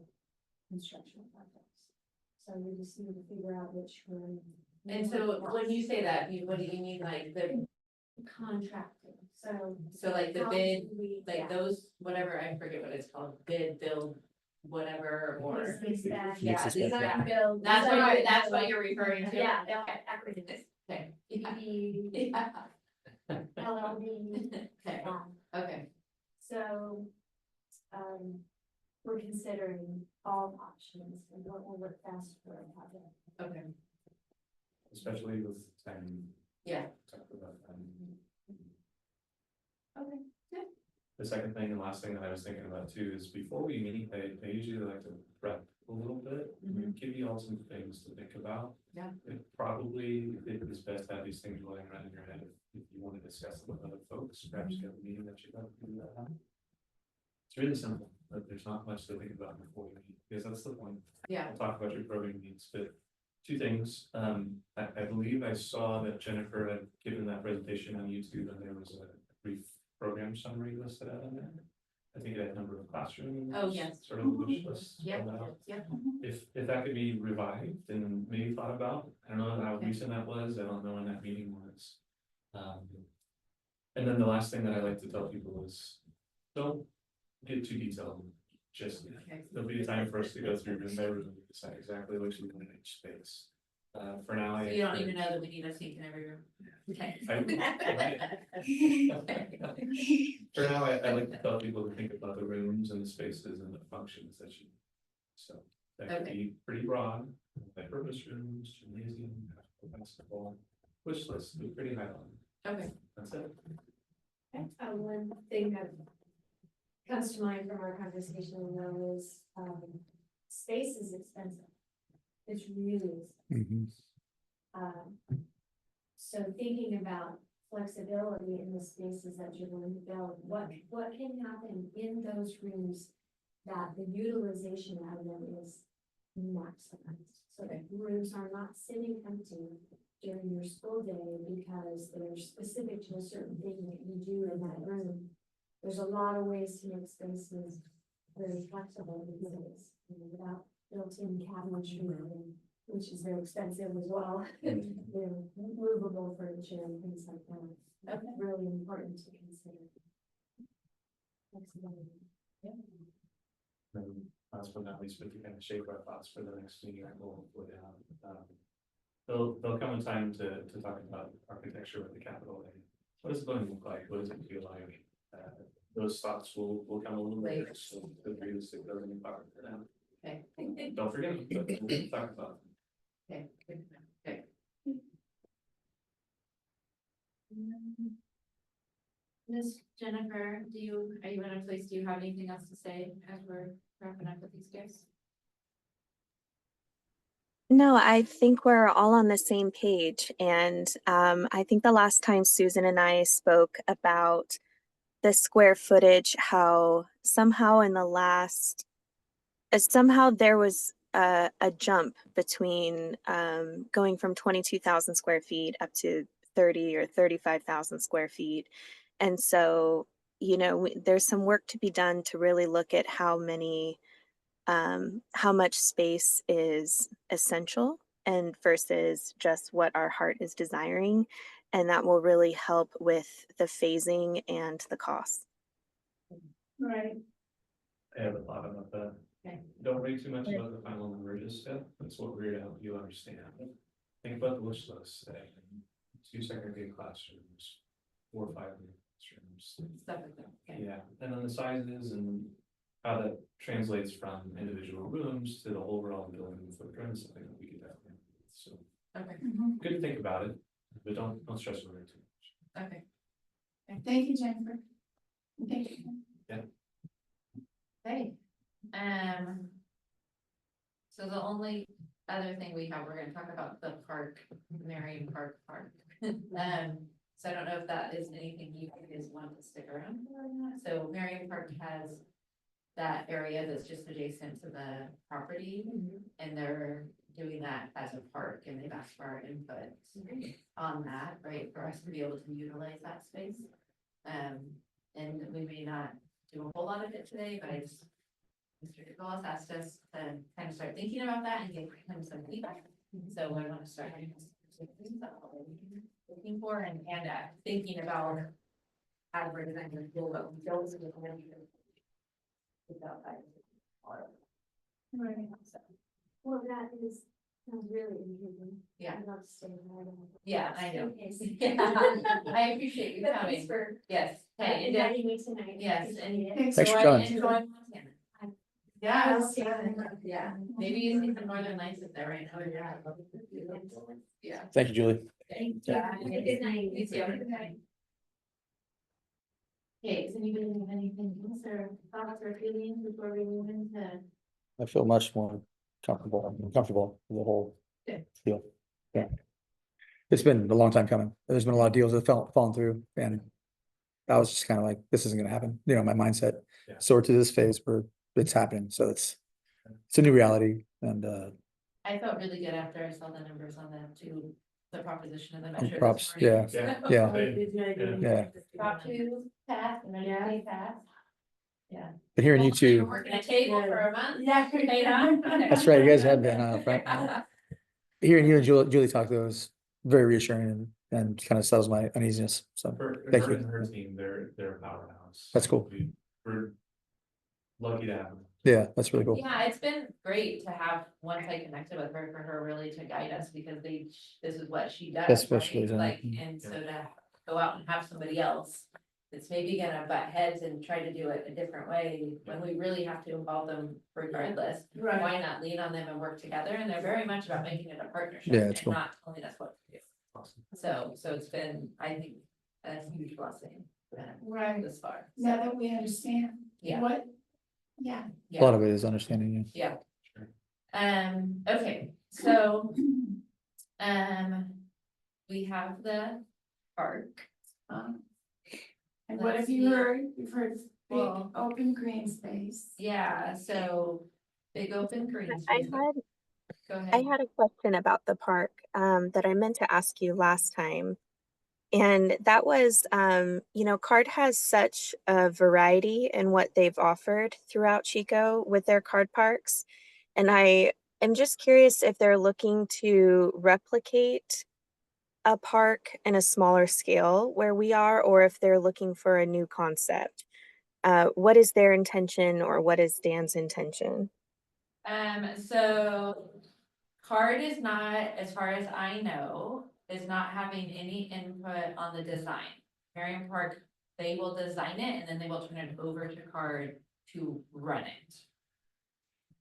construction projects. So we just need to figure out which one. And so when you say that, what do you mean, like the, Contracting, so like the how bid, do we- like yeah. those, whatever, I forget what it's called, bid, build, whatever, or. These that- Yeah, Yes, these it's are- build. that's what you're referring to. Yeah, Okay. acronyms. Okay. EPD, Yeah. LLD. Okay, okay, So, we're considering all options and what will work best for a project. okay, Especially with time. yeah, Talked about okay, the second thing and last thing that I was thinking about too is before we meet, I usually like to prep a little bit, give you all some things to think about. Yeah. It probably is best to have these things rolling around in your head if you want to discuss them with other folks, perhaps get a meeting that you have to do that. It's really simple, but there's not much to think about before we meet, because that's the point. yeah, We'll talk about your program needs, but two things. I believe I saw that Jennifer had given that presentation on YouTube, and there was a brief program summary listed out on there. I think it had number of classrooms. Oh, yes. Sort of a wish list. yeah, on that. yeah. If that could be revived and maybe thought about, I don't know how Okay. recent that was, I don't know when that meeting was. And then the last thing that I like to tell people is, don't get too detailed. Just, Okay. there'll be a time for us to go through room by room, decide exactly what you want in each space. For now, I. So you don't even know that we need a sink in every room. Okay. For now, I like to tell people to think about the rooms and the spaces and the functions that you. So that could Okay. be pretty broad, multi-purpose rooms, gymnasium, basketball, wish list, be pretty high on. Okay. That's it. One thing that comes to mind from our conversation though is, space is expensive. It's really expensive. Mhm. So thinking about flexibility in the spaces that you're going to build, what can happen in those rooms that the utilization of them is maximized? So that rooms are not sitting empty during your school day because they're specific to a certain thing that you do in that room. There's a lot of ways to make spaces very flexible these days, without built-in cabinetry, which is very expensive as well. Movable furniture and things like that. That's really important to consider. Flexibility. And last but not least, we can kind of shape our thoughts for the next meeting. We'll hopefully have. There'll come a time to talk about architecture with the capital. And what does the building look like? What does it feel like? Those thoughts will come a little later. So feel free to stick those in your pocket for now. Okay. Don't forget, but we'll talk about it. Okay, good. Okay. Miss Jennifer, are you in a place, do you have anything else to say as we're wrapping up with these guys? No, I think we're all on the same page. And I think the last time Susan and I spoke about the square footage, how somehow in the last, somehow there was a jump between going from 22,000 square feet up to 30 or 35,000 square feet. And so, there's some work to be done to really look at how much space is essential and versus just what our heart is desiring. And that will really help with the phasing and the cost. Right. I have a thought about that. Okay. Don't worry too much about the final number just yet. That's what we're here to help you understand. Think about the wish list, say, 2 segregated classrooms, 4 or 5 classrooms. Stuff like that. Okay. Yeah, and then the sizes and how that translates from individual rooms to the overall building footprint is something that we could definitely. So Okay. good to think about it, but don't stress over it too much. Okay. Thank you, Jennifer. Thank you. Okay. So the only other thing we have, we're gonna talk about the park, Marion Park. So I don't know if that is anything you guys want to stick around for or not. So Marion Park has that area that's just adjacent to the property, and they're doing that as a park, and they've asked for our input on that, right, for us to be able to utilize that space. And we may not do a whole lot of it today, but Mr. Nicholas asked us to kind of start thinking about that and give him some feedback. So I want to start having some things about what we're looking for and thinking about how we're designing the build up. Right. Well, that is, sounds really intriguing. Yeah. I'd love to stay there. Yeah, I know. Okay. Yeah, I appreciate you Thanks coming. for Yes. Hey, and inviting me tonight. yes, Appreciate and it. Thanks for coming. enjoy Montana. Yes. Yeah, maybe you see the northern lights if they're right now. Yeah. Thank you, Julie. Thank you. Have a good night. You too. Have a good night. Okay, does anybody have anything else or thoughts or feelings before we move into? I feel much more comfortable with the whole Good. deal. Yeah. It's been a long time coming. There's been a lot of deals that fallen through, and I was just kind of like, this isn't gonna happen, my mindset. Yeah. So we're to this phase where it's happening, so it's a new reality, and I felt really good after I saw the numbers on the proposition of the metro. this props, morning. Yeah. yeah. Prop 2 pass and then pass. Yeah. But hearing you two, Working a table for a month. Yeah. Paid off. that's right, you guys have been, Frank. Hearing you and Julie talk, though, was very reassuring and kind of settles my uneasiness, so thank Her and you. her team, they're a powerhouse. That's cool. We're lucky to have them. Yeah, that's really cool. Yeah, it's been great to have, once I connected with her, for her really to guide us, because this is what she does, That's what she right? does, Like, mhm. and so to go out and have somebody else that's maybe gonna butt heads and try to do it a different way, when we really have to involve them regardless, Right. why not lean on them and work together? And they're very much about making it a partnership Yeah, and it's cool. not telling us what to do. Awesome. So it's been, I think, a huge blessing Right, this far. now that we understand. Yeah. What, yeah. A lot of it is understanding you. Yeah. Okay, so, we have the park. Um, And what Let's have you see. heard? You've heard big Well- open green space. Yeah, so big open green I space. had Go I ahead. had a question about the park that I meant to ask you last time. And that was, CARD has such a variety in what they've offered throughout Chico with their card parks. And I am just curious if they're looking to replicate a park in a smaller scale where we are, or if they're looking for a new concept. What is their intention, or what is Dan's intention? So CARD is not, as far as I know, is not having any input on the design. Marion Park, they will design it and then they will turn it over to CARD to run it.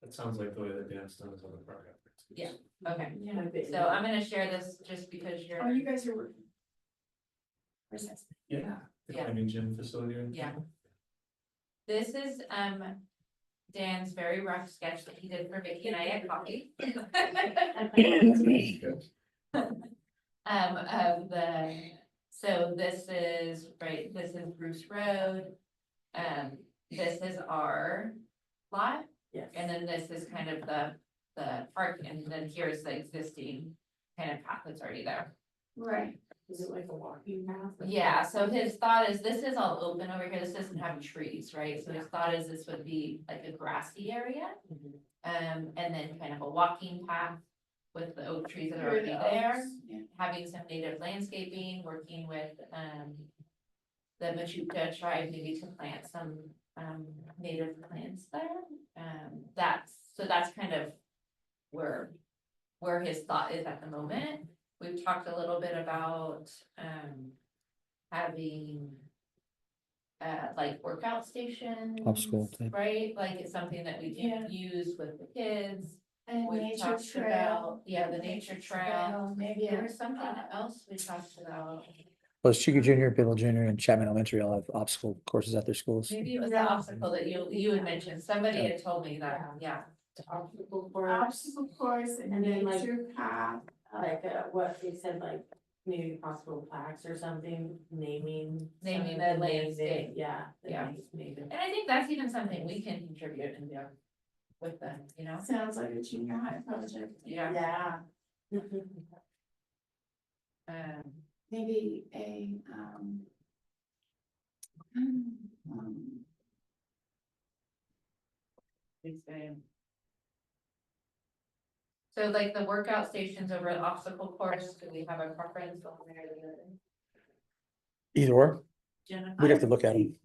That sounds like the way that Dan's done his other project. Yeah. Okay, Yeah. so I'm gonna share this just because you're. Oh, you guys are working. Where's that? Yeah. The Yeah. climbing gym facility. and- Yeah. This is, Dan's very rough sketch that he did for Vicky and I at coffee. Of so this is, right, this is Bruce Road. This is our lot, Yes. and then this is kind of the park, and then here's the existing kind of path that's already there. Right, Is it like a walking path? Yeah, so his thought is this is all open over here. This doesn't have trees, right? So his thought is this would be like a grassy area. And then kind of a walking path with the oak trees that are already there, yeah. having some native landscaping, working with, the Machuca tribe maybe to plant some, native plants there. That's kind of where his thought is at the moment. We've talked a little bit about, having like workout stations. Obstacle type. Right, like it's something that we Yeah. can use with the kids. And We've nature talked trail. about, yeah, the nature trail. Maybe. There was something else we talked about. Well, Chico Junior, Biddle Junior, and Chapman Elementary all have obstacle courses at their schools. Maybe it was the Yeah. obstacle that you had mentioned. Somebody had told me that, yeah. Obstacle course, Obstacle course and And then, like, nature path. like, what they said, like, maybe possible plaques or something, naming. Naming some the of names, landscape. Yeah. the Yeah. names, maybe. And I think that's even something we can contribute and do with them, you know? Sounds like a junior high project. Yeah. Yeah. Maybe a, So like the workout stations over at obstacle course, do we have a preference on one or the other? Either or, Jennifer? we'd have to look at them.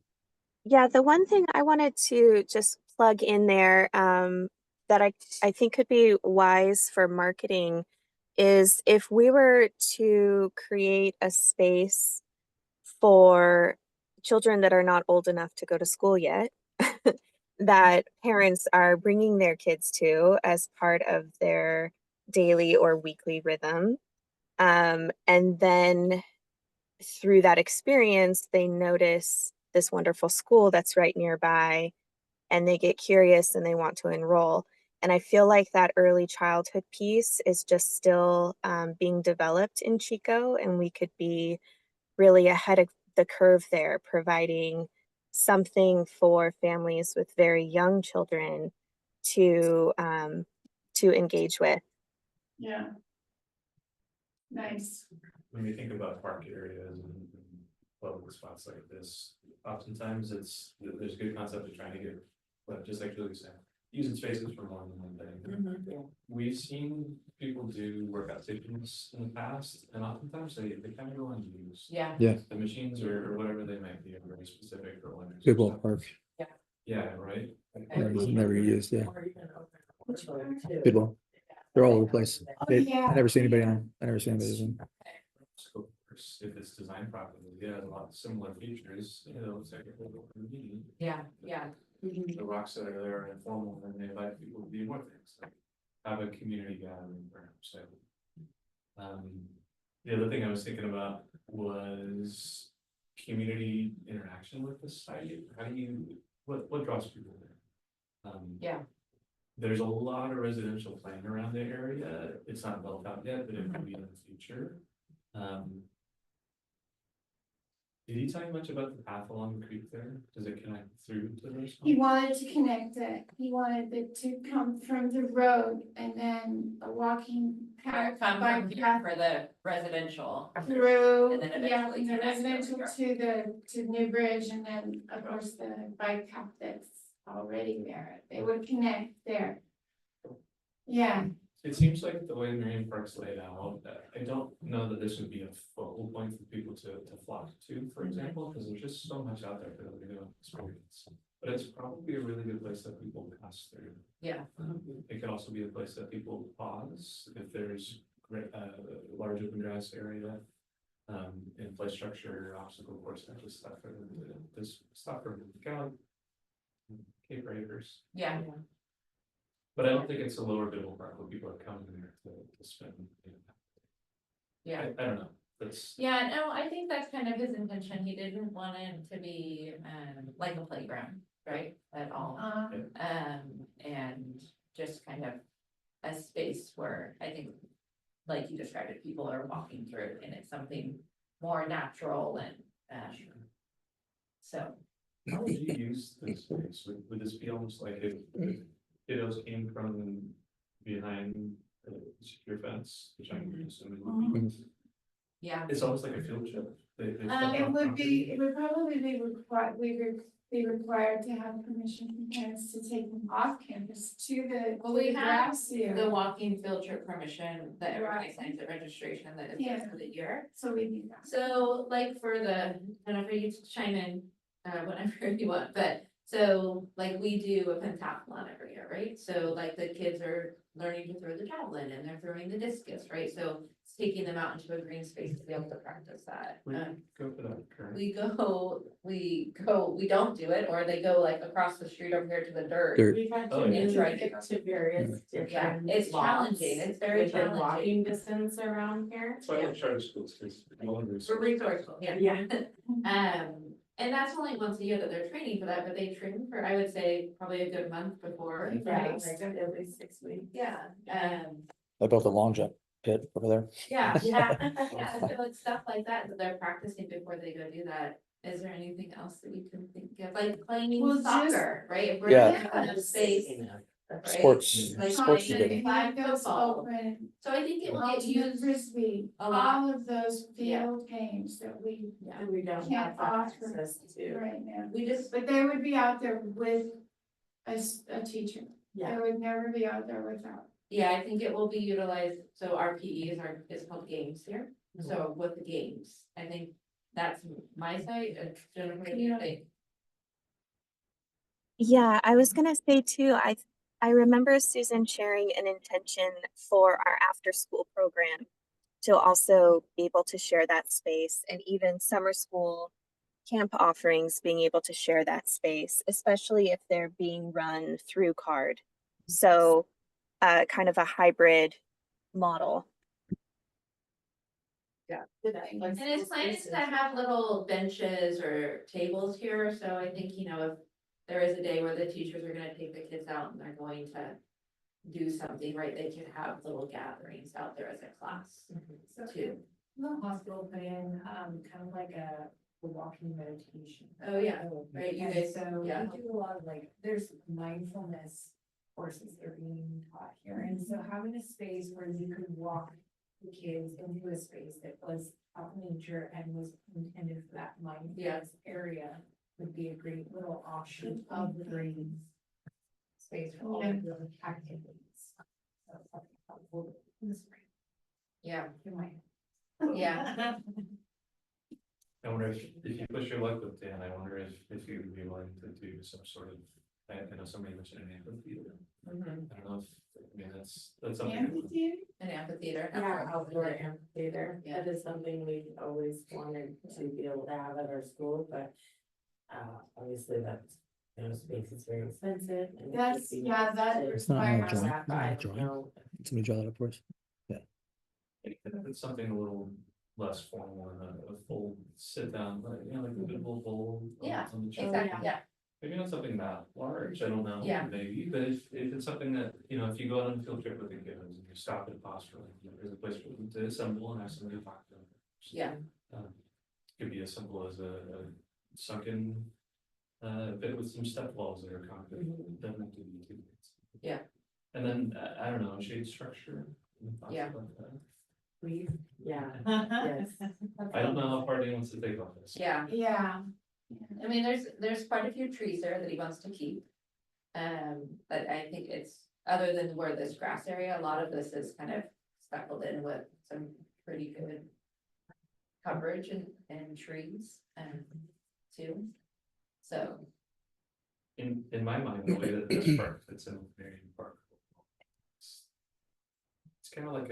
Yeah, the one thing I wanted to just plug in there that I think could be wise for marketing is if we were to create a space for children that are not old enough to go to school yet, that parents are bringing their kids to as part of their daily or weekly rhythm. And then through that experience, they notice this wonderful school that's right nearby and they get curious and they want to enroll. And I feel like that early childhood piece is just still being developed in Chico, and we could be really ahead of the curve there, providing something for families with very young children to engage with. yeah. Nice. When you think about park areas and public spots like this, oftentimes there's a good concept of trying to get, but just like Julie said, using spaces for more than one thing. Yeah. We've seen people do workout stations in the past, and oftentimes they kind of go unused. Yeah. The machines or whatever they might be are very specific for one. Big Wall Park. Yeah, right. Never used, yeah. Or even open too. Bidwell. They're all over the place. Oh, I yeah. never see anybody on, I never see anybody using. So, of course, if it's designed properly, yeah, a lot of similar features, you know, it's like a little meeting. Yeah, yeah. The rocks that are there are informal, and they invite people to do more things, like have a community gathering perhaps, so. The other thing I was thinking about was community interaction with the site. How do you, what draws people there? Yeah. There's a lot of residential plan around the area. It's not built out yet, but it will be in the future. Did he talk much about the path along the creek there? Does it connect through to those? He wanted to connect it, he wanted it to come from the road and then a walking path, Come bike from here path for the residential. through, And then yeah, eventually from the connect over residential to New Bridge, and then, of course, the bike path that's already there, they would connect there. Yeah, It seems like the way Marion Park's laid out, I don't know that this would be a focal point for people to flock to, for example, because there's just so much out there for them to go experience. But it's probably a really good place that people pass through. Yeah. It could also be a place that people pause if there's great, large open grass area. In place structure, obstacle course, that just stuff for them to, this stuff for kind of like Cape Raiders. Yeah. But I don't think it's a lower Biddle Park where people are coming there to spend. You know, Yeah. I don't know, that's. Yeah, no, I think that's kind of his intention. He didn't want it to be like a playground, right? At all. And just kind of a space where I think, like you described it, people are walking through and it's something more natural and so. How would you use this space? Would this be almost like if kiddos came from behind the secure fence, which I'm assuming would be. Yeah. It's almost like a field trip. They step it on would be, property. it would probably be required, we would be required to have permission from parents to take them off campus to the. Well, we to the have grass area. the walking field trip permission that everybody Right. signs at registration that is Yeah. good for the year. So we need that. So like for the, whenever you chime in, whenever you want, but so like we do a pentathlon every year, right? So like the kids are learning to throw the javelin and they're throwing the discus, right? So it's taking them out into a green space to be able to practice that. We go for that current. We don't do it, or they go like across the street over here to the dirt. Dirt. We've had Oh, to yeah. try to various Yeah, different. it's lots challenging, it's very within challenging. walking distance around here. That's why I like charter schools, because. For resourceful, yeah. Yeah. And that's only once a year that they're training for that, but they train for, I would say, probably a good month before, Yeah, right? like at least 6 weeks. Yeah, I built a long jump pit over there. yeah, yeah, so it's stuff like that that they're practicing before they go do that. Is there anything else that we can think of, like playing Well, just- soccer, right? If we're Yeah. in a space, right? Sports, Like sports is playing good. flag Those football. open, So I think it will get ultimate used frisbee, a lot. all of those Yeah. field games that we That we don't can't have offer access to. right now. We just, But they would be out there with a teacher. Yeah. They would never be out there without. yeah, I think it will be utilized, so our PE is called games here. So with the games, I think that's my side, Jennifer, what do you think? Yeah, I was gonna say too, I remember Susan sharing an intention for our after school program to also be able to share that space, and even summer school camp offerings being able to share that space, especially if they're being run through CARD. So kind of a hybrid model. Yeah. And it's nice to have little benches or tables here, so I think, you know, if there is a day where the teachers are gonna take the kids out and they're going to do something, right, they can have little gatherings out there as a class too. The hospital put in, kind of like a walking meditation. Oh, yeah, right, you And guys, so yeah. we do a lot of like, there's mindfulness courses that are being taught here, and so having a space where you could walk the kids into a space that was out in nature and was intended for that mindfulness area would be a great little option of the green space for all of the activities. So something helpful in the spring. Yeah, You might. yeah, I wonder if you push your luck with Dan, I wonder if you would be willing to do some sort of I know somebody mentioned an amphitheater. Mhm. I don't know if, I mean, that's something. Amphitheater? An amphitheater. Yeah, outdoor amphitheater, Yeah. that is something we've always wanted to be able to have at our school, but. Obviously that's, space is very expensive. And it would That's, be yeah, nice that to It's not on a have drawing, that, but not on I a don't drawing. know. Somebody draw that up for us. It's something a little less formal and a full sit down, like, like a good little bowl. Yeah, on the chair. Exactly, yeah, Maybe not something that large, I don't know, Yeah. maybe, but if it's something that, if you go out on a field trip with the kids and you stop at Foster, there's a place for them to assemble and have somebody to talk to them. yeah, Could be as simple as a sunken bit with some step walls that are concrete, doesn't have to be too big. Yeah. And then, I don't know, shade structure. Any thoughts Yeah. about that? Yeah, yes. I don't know how far anyone wants to take on this. yeah. Yeah. I mean, there's quite a few trees there that he wants to keep. But I think it's, other than where this grass area, a lot of this is kind of speckled in with some pretty good coverage and trees, too. So, In my mind, the way that this park fits in with Marion Park. It's kind of like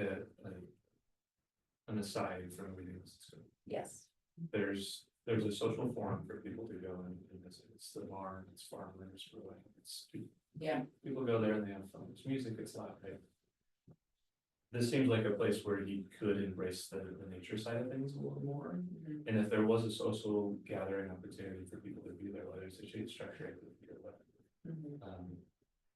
an aside from everything else. So yes, there's a social forum for people to go and visit. It's the barn, it's farmers, it's yeah, people go there and they have fun. It's music, it's loud, right? This seems like a place where he could embrace the nature side of things a little more. Mhm. And if there was a social gathering opportunity for people to be there, whether it's a shade structure, it could be or whatever. Mhm.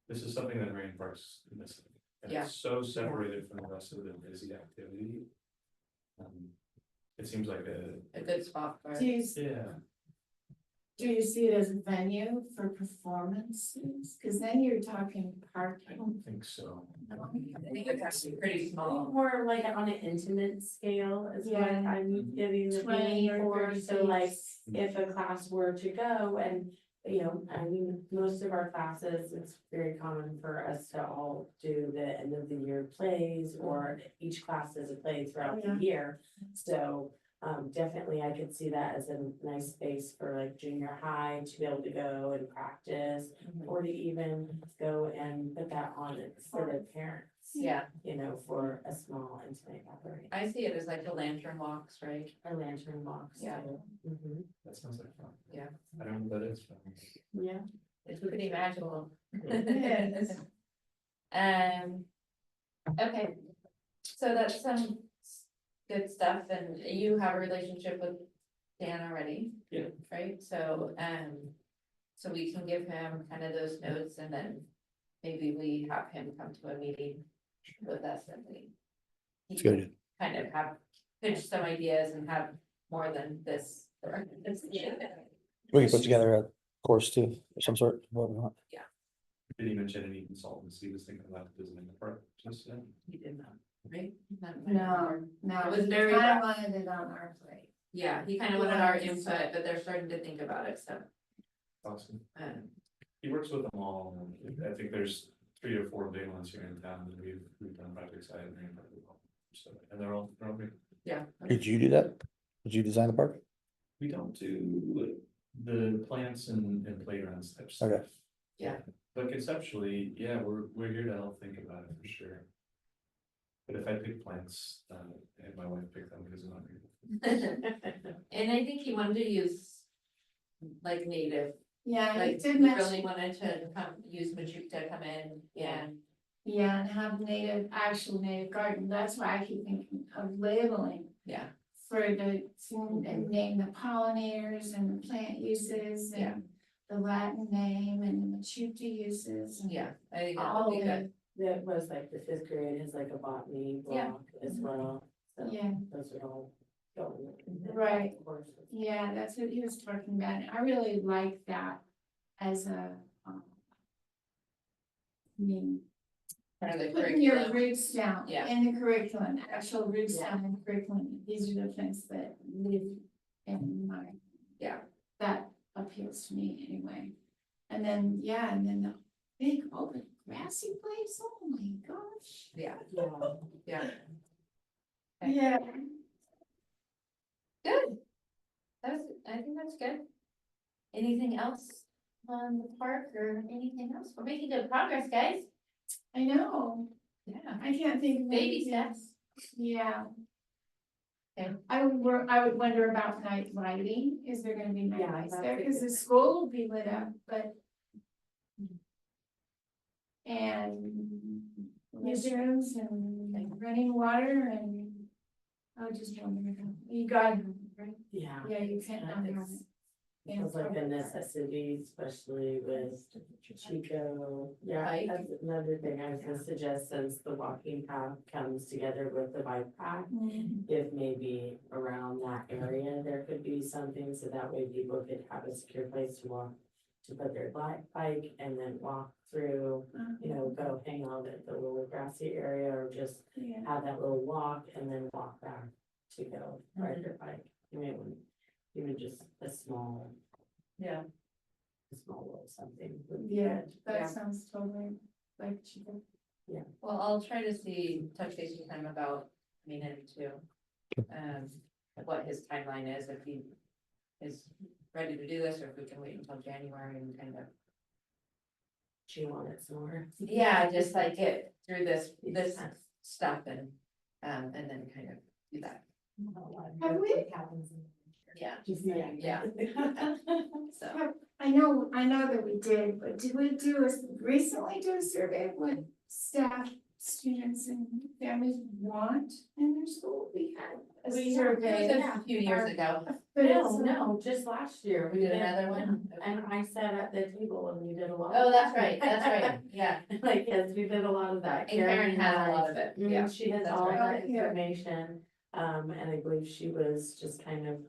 This is something that Marion Park's missing. And Yeah. it's so separated from the rest of the busy activity. It seems like a good spot for Do it. yeah, do you see it as a venue for performances? Cause then you're talking I parking. don't think so. I think it's actually pretty small. More like on an intimate scale is what Yeah. I'm getting the 20 feeling or for, 30 so like. seats. If a class were to go and, I mean, most of our classes, it's very common for us to all do the end of the year plays, or each class does a play throughout Yeah. the year. So, definitely I could see that as a nice space for like junior high to be able to go and practice, or to even go and put that on it for the parents. Yeah, For a small intimate gathering, I see it as like the lantern walks, right? or lantern walks. Yeah. That sounds like fun. Yeah. I don't know what that is. but- Yeah. It's pretty magical. Yes. Okay, so that's some good stuff, and you have a relationship with Dan already. Yeah. Right, so we can give him kind of those notes, and then maybe we have him come to a meeting with us, and he It's can good. kind of have, pitch some ideas and have more than this. We can put together a course too, of some sort, what we want. Did he mention any consultants he was thinking about visiting the park just then? He did not, right? No, no, It was we very kind rough. of wanted it on our plate. Yeah, he kind of wanted our input, but they're starting to think about it, so, Awesome. um, He works with them all, and I think there's 3 or 4 big ones here in town that we've done projects at and Marion Park as well. So, and they're all great. yeah. Did you do that? Did you design the park? We don't do the plants and playgrounds type stuff. Okay. Yeah. But conceptually, yeah, we're here to help think about it for sure. But if I pick plants, and my wife picked them because I'm not here. And I think he wanted to use like native, Yeah, like it he did mention, really wanted to use Majuk to come in and, yeah, and have actual native garden. That's why I keep thinking of labeling. yeah, For and name the pollinators and the plant uses Yeah. and the Latin name and the Machuca uses. and yeah, I think that all would be of good. it. That was like the 5th grade is like a botany Yeah. block as well. So Yeah. those would all go in the Right. courses. Yeah, that's what he was talking about. I really like that as a, I mean, Part of the putting your curriculum. roots down Yeah. in the curriculum, actual roots Yeah. down in the curriculum. These are the things that live in my. Yeah. That appeals to me anyway. And then the big open grassy place, oh my gosh. Yeah, Yeah. yeah, Okay. Yeah. good. I think that's good. Anything else on the park or anything else? We're making good progress, guys. I know, Yeah. I can't think of Baby anything. steps. Yeah. Okay. I would wonder about night lighting, is there gonna be night Yeah, lights that's there, a cause good- the school will be lit up, but. And restrooms and running water and. I was just wondering, you got, it, right? Yeah. Yeah, you can't not have It's- it. It feels like a necessity, especially with Chico. Yeah, Bike. that's another thing I was gonna suggest, since the walking path comes together with the bike path. Mm. If maybe around that area, there could be something, so that way people could have a secure place to walk. To put their bike and then walk through, go hang out at the little grassy area, or just Yeah. have that little walk and then walk back to go ride their bike. You know, even just a small little something would be Yeah, good. that sounds totally like Chico. Well, I'll try to touch base with him about Mina too. What his timeline is, if he is ready to do this, or if we can wait until January and kind of. She wanted some more. Yeah, just like get through this stuff and then kind of do that. Have we? Yeah, Yeah. so. I know that we did, but did we recently do a survey of what staff, students and families want in their school? We had a survey. It was a few years ago. But it's, No, just last year. We did another one. And I sat at the table and we did a lot. Oh, that's right, yeah. Like, yes, we did a lot of that. And Karen has a lot of it, yeah. She has that's all of right. that information, and I believe she was just kind of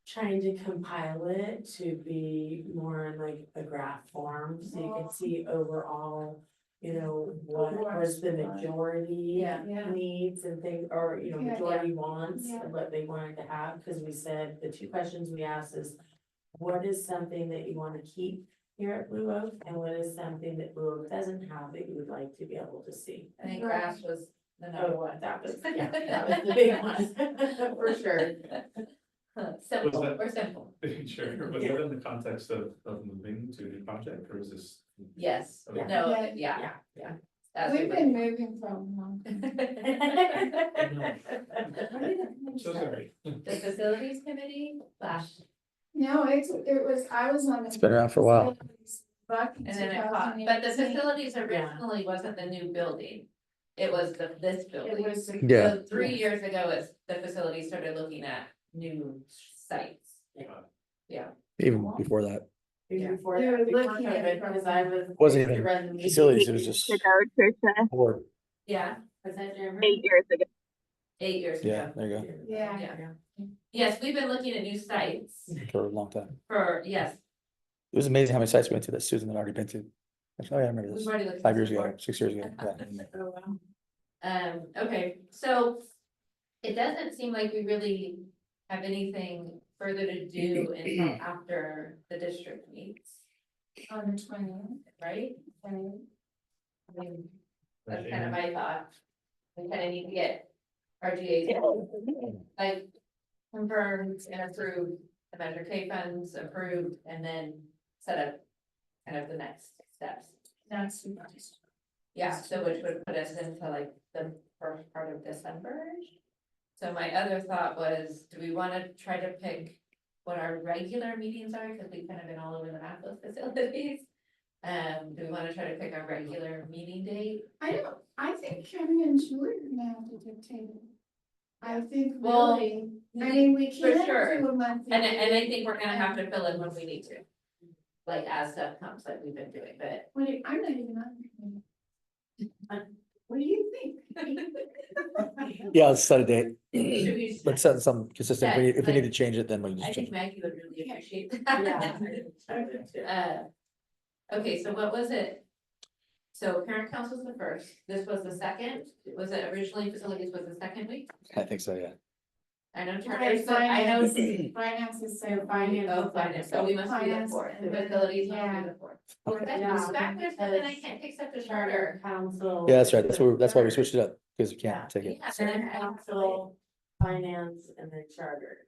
trying to compile it to be more in like a graph form, so you can see overall, what was the majority Yeah. needs and things, or, Yeah. majority wants, Yeah. and what they wanted to have, because we said, the two questions we asked is, what is something that you want to keep here at Blue Oak, and what is something that Blue Oak doesn't have that you would like to be able to see? I think grass was the number one. That was the big one, for sure. Simple, Was that- or simple, Sure, was that in the context of moving to a new project, or is this? yes, Okay. no, Yeah. yeah. As we we've were- been moving for a long time. I'm so sorry. The facilities committee last, No, it was, I was on. It's been around for a while. Back in and then it caught, but the 2018. facilities originally wasn't the new building. It was this It building. was. Yeah. So 3 years ago, the facility started looking at new sites. Yeah. Even before that. Even before They were that, before looking at COVID, because I was. Wasn't even running the meeting. facilities, it was just. To go, Tricia, Board. Yeah, Was that Jeremy? 8 years ago. 8 years ago. Yeah, there you go, Yeah. Yeah. Yes, we've been looking at new sites for a long time. yes, It was amazing how many sites we went to that Susan had already been to. Oh, yeah, I remember we've this, already looked. at 5 this years ago, before. 6 years ago, yeah. Oh, wow. Okay, so it doesn't seem like we really have anything further to do until after the district meets, On the 20th. right? Right. I mean, that's kind of my thought. We kind of need to get RGA's like confirmed and approved, the Measure K funds approved, and then set up kind of the next steps. That's nice. Yeah, so which would put us into like the first part of December. So my other thought was, do we wanna try to pick what our regular meetings are, cause we've kind of been all over the map with facilities? Do we wanna try to pick our regular meeting date? I think Kevin and Julie are gonna have to dictate it. I think Well, really, I mean, we for can't sure. do a monthly. And I think we're gonna have to fill in when we need to. Like as stuff comes, like we've been doing, but I'm not even on. the committee. What do you think? Yeah, let's set a date. should we? Let's set some consistent, if we need to change it, then we can I just change think it. Maggie would really appreciate Yeah. that. Okay, so what was it? So parent council's the first, this was the second, was it originally facilities was the second week? I think so, yeah. I know Right, charter, so I know. Finances, so Finance. Oh, finance, so we must be the Finance, fourth, and then- facilities must yeah. be the fourth. Yeah. That's back there, so then I can't accept a charter. Council. Yeah, that's right, that's why we switched it up, because we can't take it. Yeah, so Parent then council, finance, and then charter.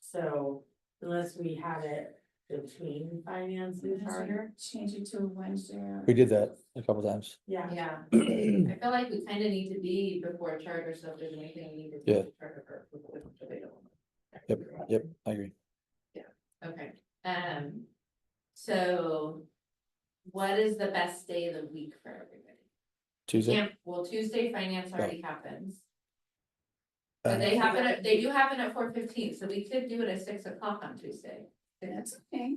So unless we had it between finance and charter. Change it to a Wednesday. We did that a couple times. Yeah. Yeah, I feel like we kind of need to be before charter, so if there's anything we need to do. Yeah. with charter for, with available. Yep, I agree. Okay, so what is the best day of the week for everybody? Tuesday. Well, Tuesday finance already happens. Uh, But they do happen at 4:15, so we could do it at 6 o'clock on Tuesday. That's okay.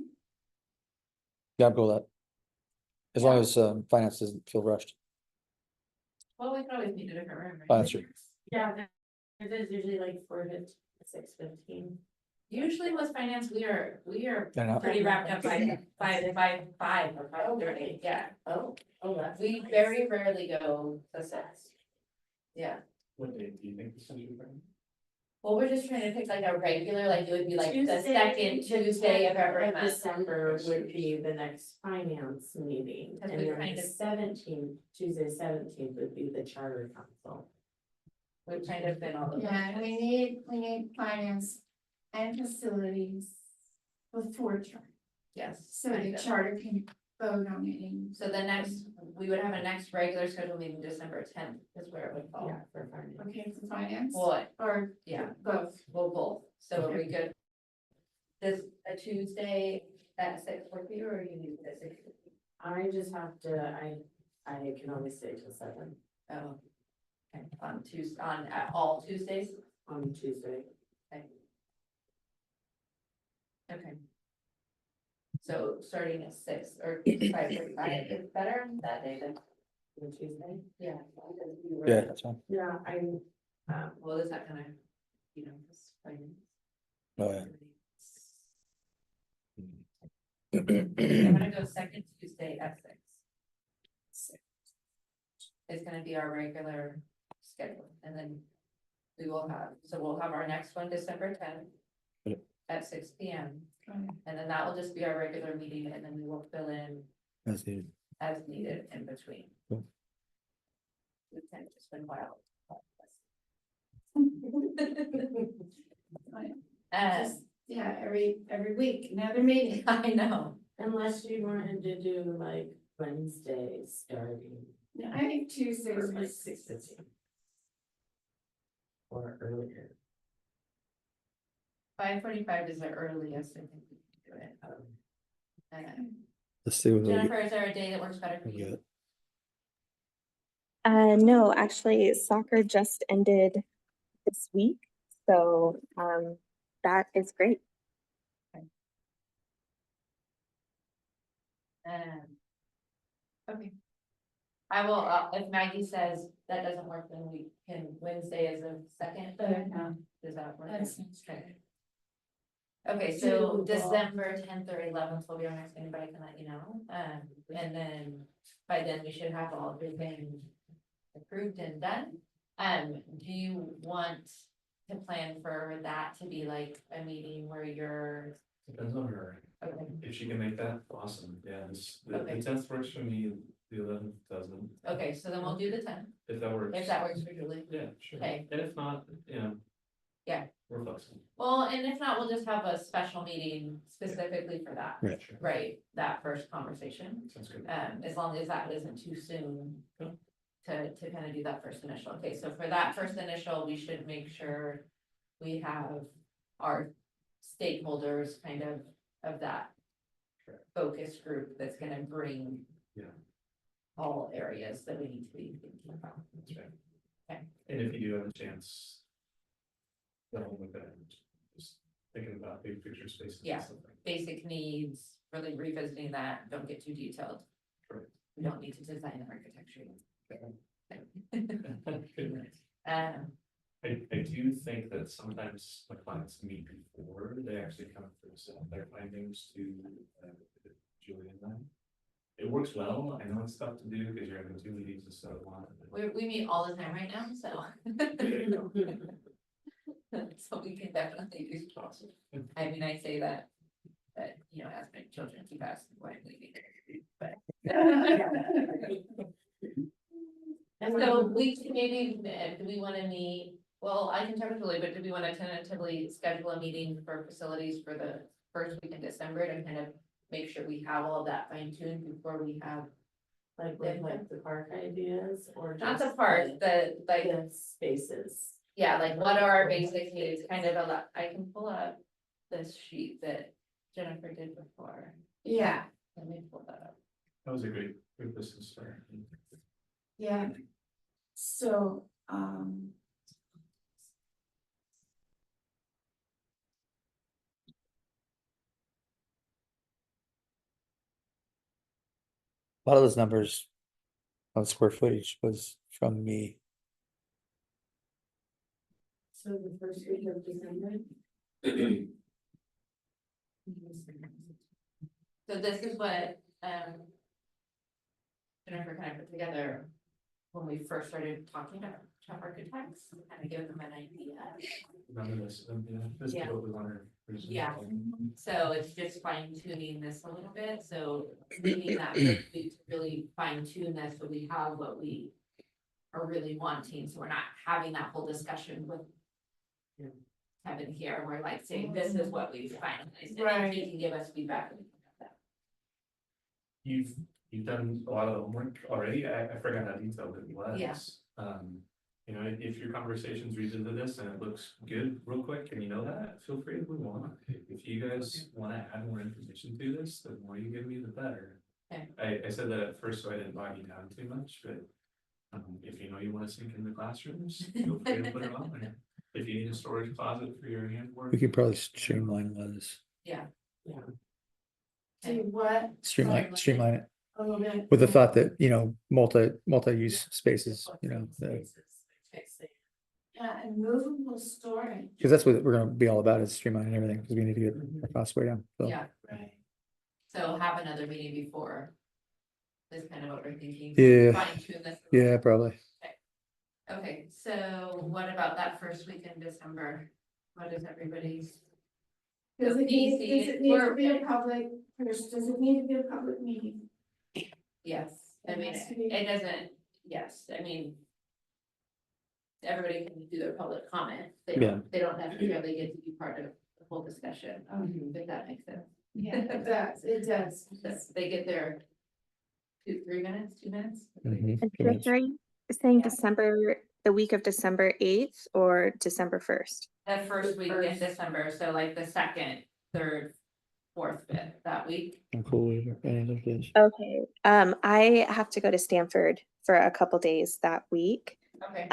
Yeah, I'm cool with that. As long as finance doesn't feel rushed. Well, we could always meet in a different room. right? That's true. Yeah, it is usually like 6:15. Usually with finance, we are They're not- pretty wrapped up by 5:30, yeah. Oh, that's. We nice. very rarely go to 6. Yeah, What day do you think this is your friend? well, we're just trying to pick like a regular, like it would be like the Tuesday, second Tuesday of every month. December would be the next finance meeting, Because and we then kind the of- 17th, Tuesday 17th would be the charter council. We've kind of been all over. Yeah, we need finance and facilities before charter, Yes. so kind the of. charter can vote on it. So the next, we would have a next regular scheduled meeting December 10th is where it would fall. Yeah, for finance. Okay, for finance Well, or yeah, both. well, both, so are we good? This, a Tuesday at 6 for you, or you need it at 6? I just have to, I can only stay till 7 Oh. Okay, on Tuesday, all Tuesdays? on Tuesday. Okay. So starting at 6 or 5:45 is better on that day then? On Tuesday? Yeah. Yeah, that's fine. Yeah, Well, is that kind of, this finance? Oh, yeah. I'm gonna go second Tuesday at 6. It's gonna be our regular schedule, and then we will have, so we'll have our next one December 10th Yep. at 6 p.m. Okay. And then that will just be our regular meeting, and then we will fill in That's needed. as needed in between. Cool. We've kind of just been wild. Just, yeah, every week, another meeting. I know. unless you wanted to do like Wednesdays starting. No, I think Tuesdays Or like was 6:15. Or earlier. 5:45 is the earliest I think we can do it. Let's see what we Jennifer, is there a day that works better for you? get. No, actually, soccer just ended this week, so that is great. Okay. I will, if Maggie says that doesn't work, then we can, Wednesday is a second. Does that work? That sounds Okay. Okay, so December 10th or 11th will be our next meeting, but I can let you know, and then by then we should have all everything approved and done. Do you want to plan for that to be like a meeting where you're, Depends on her. okay, If she can make that, awesome. Yeah, the Okay. 10th works for me, the 11th doesn't. okay, so then we'll do the 10th, If that works. if that works for Julie. Yeah, sure. Okay. And if not, Yeah. we're flexible. Well, and if not, we'll just have a special meeting specifically for that, Right. Sure. right, that first conversation. Sounds good. As long as that isn't too soon Yeah. to kind of do that first initial. Okay, so for that first initial, we should make sure we have our stakeholders kind of that Sure. focus group that's gonna bring Yeah. all areas that we need to be thinking about. That's right. Okay. And if you do have a chance, don't look at it, just thinking about big picture spaces. and Yeah. stuff like Basic needs, really revisiting that, don't get too detailed. Correct. We don't need to design the architecture. that. Good. I do think that sometimes my clients meet before they actually come to present their findings to Julie and I. It works well. I know it's tough to do because you're having 2 meetings instead of 1. We meet all the time right now, so. There you go. So we can definitely do Awesome. I mean, I say that, but, as my children keep asking why I'm leaving, but. So we can maybe, do we wanna meet, well, I can talk to Julie, but do we wanna tentatively schedule a meeting for facilities for the first week in December to kind of make sure we have all of that fine tuned before we have. Like with like the park ideas or Not just the part, the like, the spaces. yeah, like what are our basic needs, kind of a lot, I can pull up this sheet that Jennifer did before. Yeah, Let me pull that up. That was a great business start. yeah. So, A lot of those numbers on square footage was from me. So the first week of December. So this is what, Jennifer kind of put together when we first started talking to architects, kind of give them an idea. Remember this, this is Yeah. what was on our. Yeah. So it's just fine tuning this a little bit, so needing that first week to really fine tune this, so we have what we are really wanting, so we're not having that whole discussion with Kevin here, we're like saying, this is what we've finalized, and Right. he can give us feedback. and we can have that. You've done a lot of the homework already, I forgot how detailed it was. Yeah. You know, if your conversations revisit this and it looks good real quick, and you know that, feel free to move on. If you guys wanna add more information to this, the more you give me, the better. Okay. I said that at first, so I didn't bog you down too much, but if you know you wanna sink in the classrooms, feel free to put it on there. If you need a storage closet for your handwork. We could probably streamline those, Yeah. do what? streamline it A little bit. with the thought that, you know, multi-use spaces, you know, Yeah, and movable storage. because that's what we're gonna be all about, is streamlining everything, because we need to get our costs way down. So. Yeah, Right. so have another meeting before. Is kind of what we're thinking. Yeah. Fine tune this. Yeah, probably. Okay, so what about that first week in December? What is everybody's? Does So it need, PC, does it need to we're- be a public, does it need to be a public meeting? Yes, I It mean, has to be. it doesn't, yes, I mean. Everybody can do their public comment, Yeah. they don't necessarily get to be part of the whole discussion, if that makes sense. Yeah, it does, it does. So they get their 2 minutes. Mhm. And Pretty much. Trish, are you saying Yeah. December, the week of December 8th or December 1st? The first week in First. December, so like the second, third, fourth, fifth, that week. I'm cool with any of this. Okay, I have to go to Stanford for a couple days that week. Okay.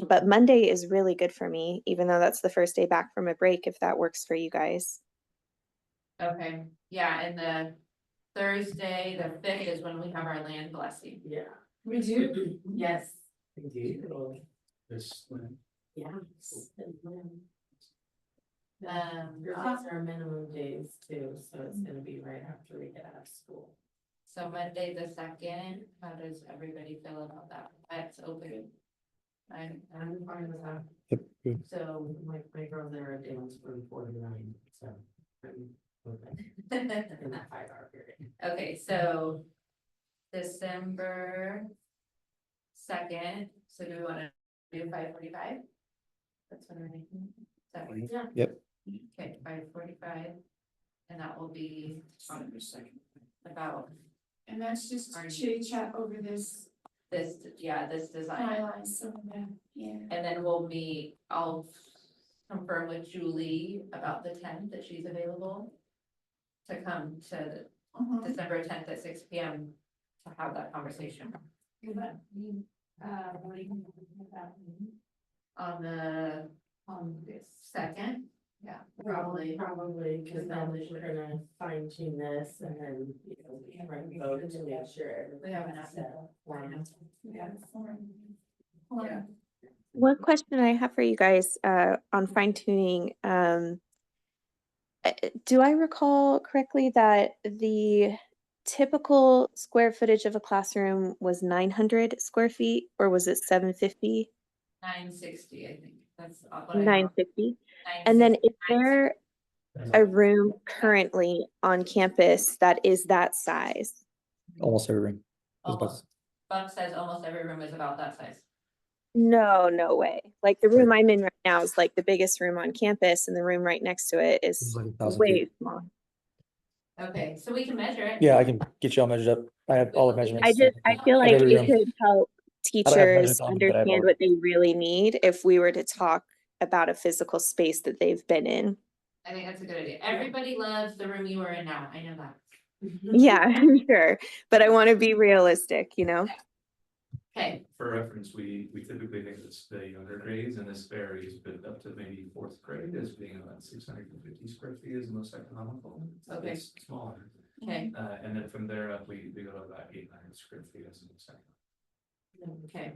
But Monday is really good for me, even though that's the first day back from a break, if that works for you guys. Okay, yeah, and the Thursday, the 5th is when we have our land blessing. Yeah. We do? Yes. Indeed. This, Yeah. Um, These are minimum days too, so it's gonna be right after we get out of school. so Monday the 2nd, how does everybody feel about that? That's open. I'm fine with that. Yep, good. So my girls are a dance from 4 to 9, so. I'm okay in that 5-hour period. Okay, so December 2nd, so do we wanna do 5:45? That's what we're making. Is that what- Yeah. Yep. Okay, 5:45, and that will be on about And that's just chitty chat over this this, this design. timeline, some of that, yeah. And then we'll meet, I'll confirm with Julie about the 10th that she's available to come to Mhm. December 10th at 6 p.m. to have that conversation What do you think about on the this? 2nd. Yeah, probably. Probably, because then we're gonna fine tune this and then, you know, we can vote to make sure. We have enough. Yeah. Yeah. One question I have for you guys on fine tuning. Do I recall correctly that the typical square footage of a classroom was 900 square feet, or was it 750? 960, I think, that's what I. 950. And then is 960. there a room currently on campus that is that size? Almost every room. Almost. Buck says almost every room is about that size. No way. Like the room I'm in right now is like the biggest room on campus, and the room right next to it It's is like 1,000 way feet. small. Okay, so we can measure it. Yeah, I can get you all measured up. I have all the measurements. I feel Of like every it room. could help I don't have teachers measurements on them, but I have all understand of what they really need if we were to talk about a physical space that they've been in. I think that's a good idea. Everybody loves the room you are in now. I know that. Yeah, I'm sure, but I want to be realistic, you know? Okay, For reference, we typically think it's the younger grades, and this varies, but up to maybe fourth grade as being about 650 square feet is the most economical. Okay. It's smaller, okay, and then from there up, we go to about 800 square feet as the most economical. okay.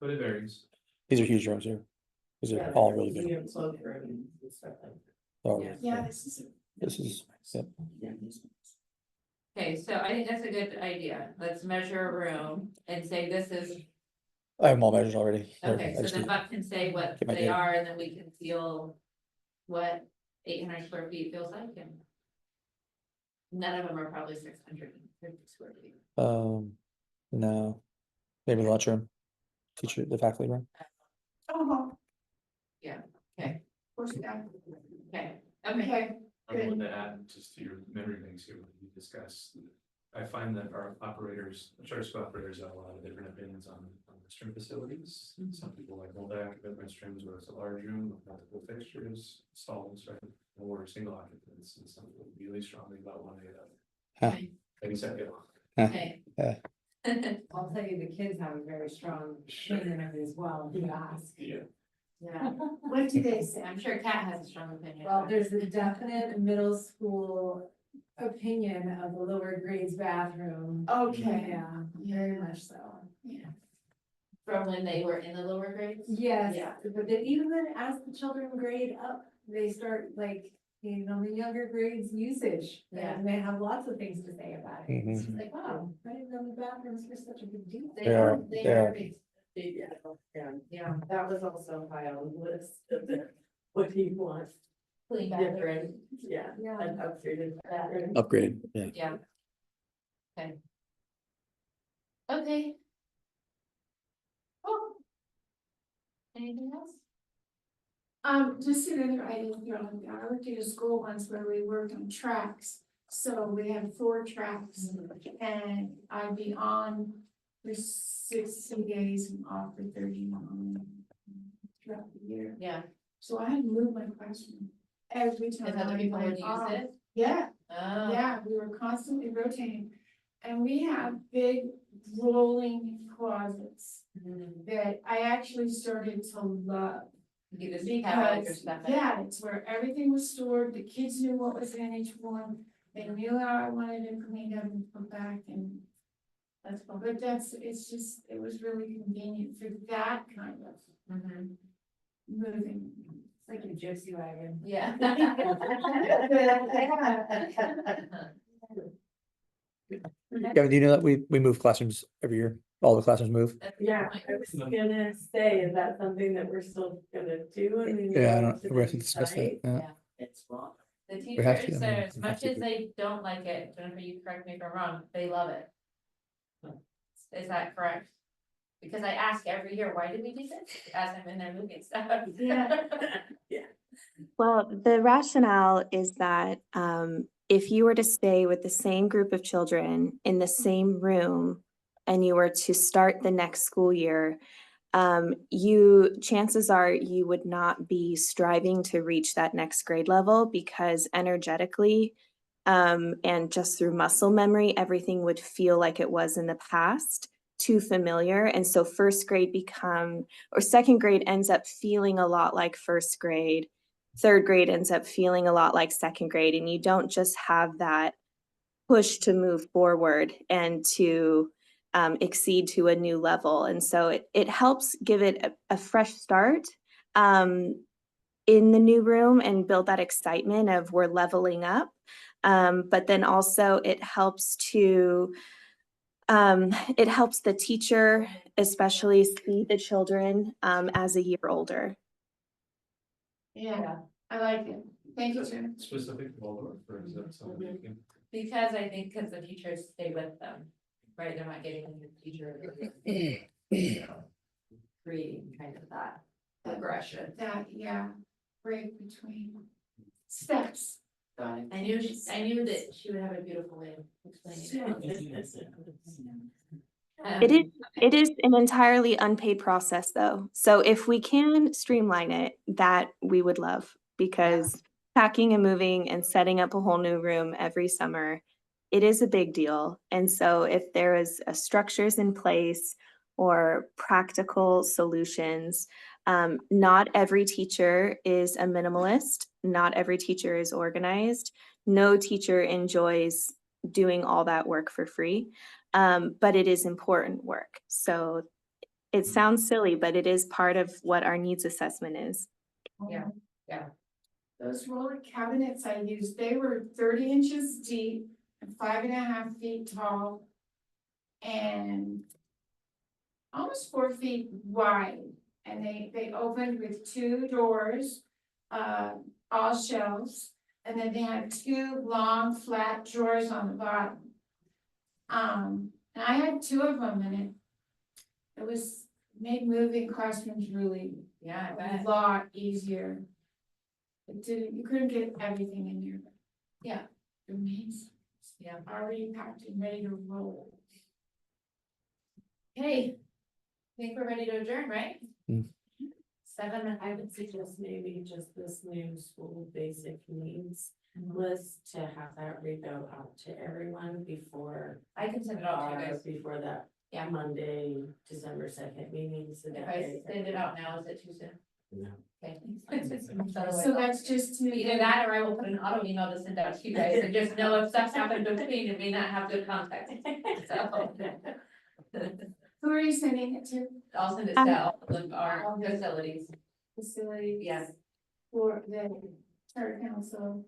But it varies. These are huge rooms here. These are all really big. You have clothes rooms and stuff like that. Oh, Yeah. Yeah, this is. This is, yep. Okay, so I think that's a good idea. Let's measure a room and say this is, I have them all measured already. okay, I so just then need- Buck can say what Get my they data. are, and then we can feel what 800 square feet feels like, and none of them are probably 650 square feet. No, maybe the lunchroom, teacher, the faculty room. Oh, Okay, of course, yeah. okay, okay. Okay, I wanted to add just to your memory banks here, when you discuss, I find that our operators, charter school operators have a lot of different opinions on restroom facilities. Some people like multi-occupant restrooms where it's a large room with multiple fixtures, stalls, right? Or single occupants, and some people really strongly about one or the other. Huh. Maybe second. Okay. Yeah. I'll tell you, the kids have a very strong opinion of it as well, if you ask. Yeah. Yeah, what do they say? I'm sure Kat has a strong opinion. Well, there's a definite middle school opinion of the lower grades bathroom. Okay. Yeah, very much so. Yeah. From when they were in the lower grades? Yes, Yeah. but then even then, as the children grade up, they start like, you know, the younger grades usage. Yeah. And they have lots of things to say about it. Mhm. It's just like, wow, I didn't know the bathrooms were such a big deal. They They are, are, they they are are. big. Yeah, that was also high on the list of the, what do you want? Clean bathroom. Different, yeah, Yeah. an upgraded bathroom. Upgrade, yeah. Yeah. Okay. Okay. Cool. Anything else? Just another item thrown out there. I worked at a school once where we worked on tracks. So we had 4 tracks and I'd be on for 60 days and off for 39 throughout the year. Yeah, So I had to move my classroom every if time. other I people would went use off. it. Yeah, Oh. yeah, we were constantly rotating. And we have big rolling closet that I actually started to love. You just have all your Because, stuff in. yeah, it's where everything was stored, the kids knew what was in each one, they knew how I wanted it cleaned up and put back and. That's cool. But it's just, it was really convenient for that kind of Mhm. moving. It's like a gypsy wagon. Yeah. Kevin, do you know that we move classrooms every year? All the classrooms move? Yeah, I was gonna say, is that something that we're still gonna do? I mean, Yeah, I go don't, to we have the to discuss site? that. Yeah. Yeah. It's wrong. The have to, teachers, I mean, as we much have to as do- they don't like it, Jennifer, you correct me if I'm wrong, they love it. Is that correct? Because I ask every year, why did we do this? As I'm in there moving stuff. Yeah. Well, the rationale is that if you were to stay with the same group of children in the same room and you were to start the next school year, chances are you would not be striving to reach that next grade level because energetically and just through muscle memory, everything would feel like it was in the past, too familiar. And so second grade ends up feeling a lot like first grade. Third grade ends up feeling a lot like second grade. And you don't just have that push to move forward and to exceed to a new level. And so it helps give it a fresh start in the new room and build that excitement of we're leveling up. But then also it helps the teacher especially see the children as a year older. Yeah, I like it. Thank you, Jen. Specific to Waldorf, or is that something you can? Because I think, because the teachers stay with them, right? They're not getting a new teacher. Creating aggression. that, yeah, break between steps. Got it. I knew that she would have a beautiful way of explaining it. It is an entirely unpaid process though. So if we can streamline it, that we would love because packing and moving and setting up a whole new room every summer, it is a big deal. And so if there is a structures in place or practical solutions, not every teacher is a minimalist. Not every teacher is organized. No teacher enjoys doing all that work for free. But it is important work. So it sounds silly, but it is part of what our needs assessment is. Those roller cabinets I used, they were 30 inches deep and 5.5 feet tall. And almost 4 feet wide. And they opened with 2 doors, all shelves. And then they had 2 long flat drawers on the bottom. And I had 2 of them in it. It was made moving classrooms really Yeah, I a bet. lot easier. You couldn't get everything in there. Yeah. Amazing. Yeah. Already packed and ready to roll. Okay. Think we're ready to adjourn, right? Mm. 7, I would suggest maybe just this new school basic needs Mhm. list to have that re-go out to everyone before. I can send it out to you guys. Before that Yeah. Monday, December 2nd meeting. So If that I way- send it out now, is it too soon? No. Okay. So that's just to. Either that or I will put an auto email to send out to you guys and just know if stuff's happened between, it may not have good context. So. Who are you sending it to? I'll send it to all of our facilities. Facilities? Yes. For the charter council,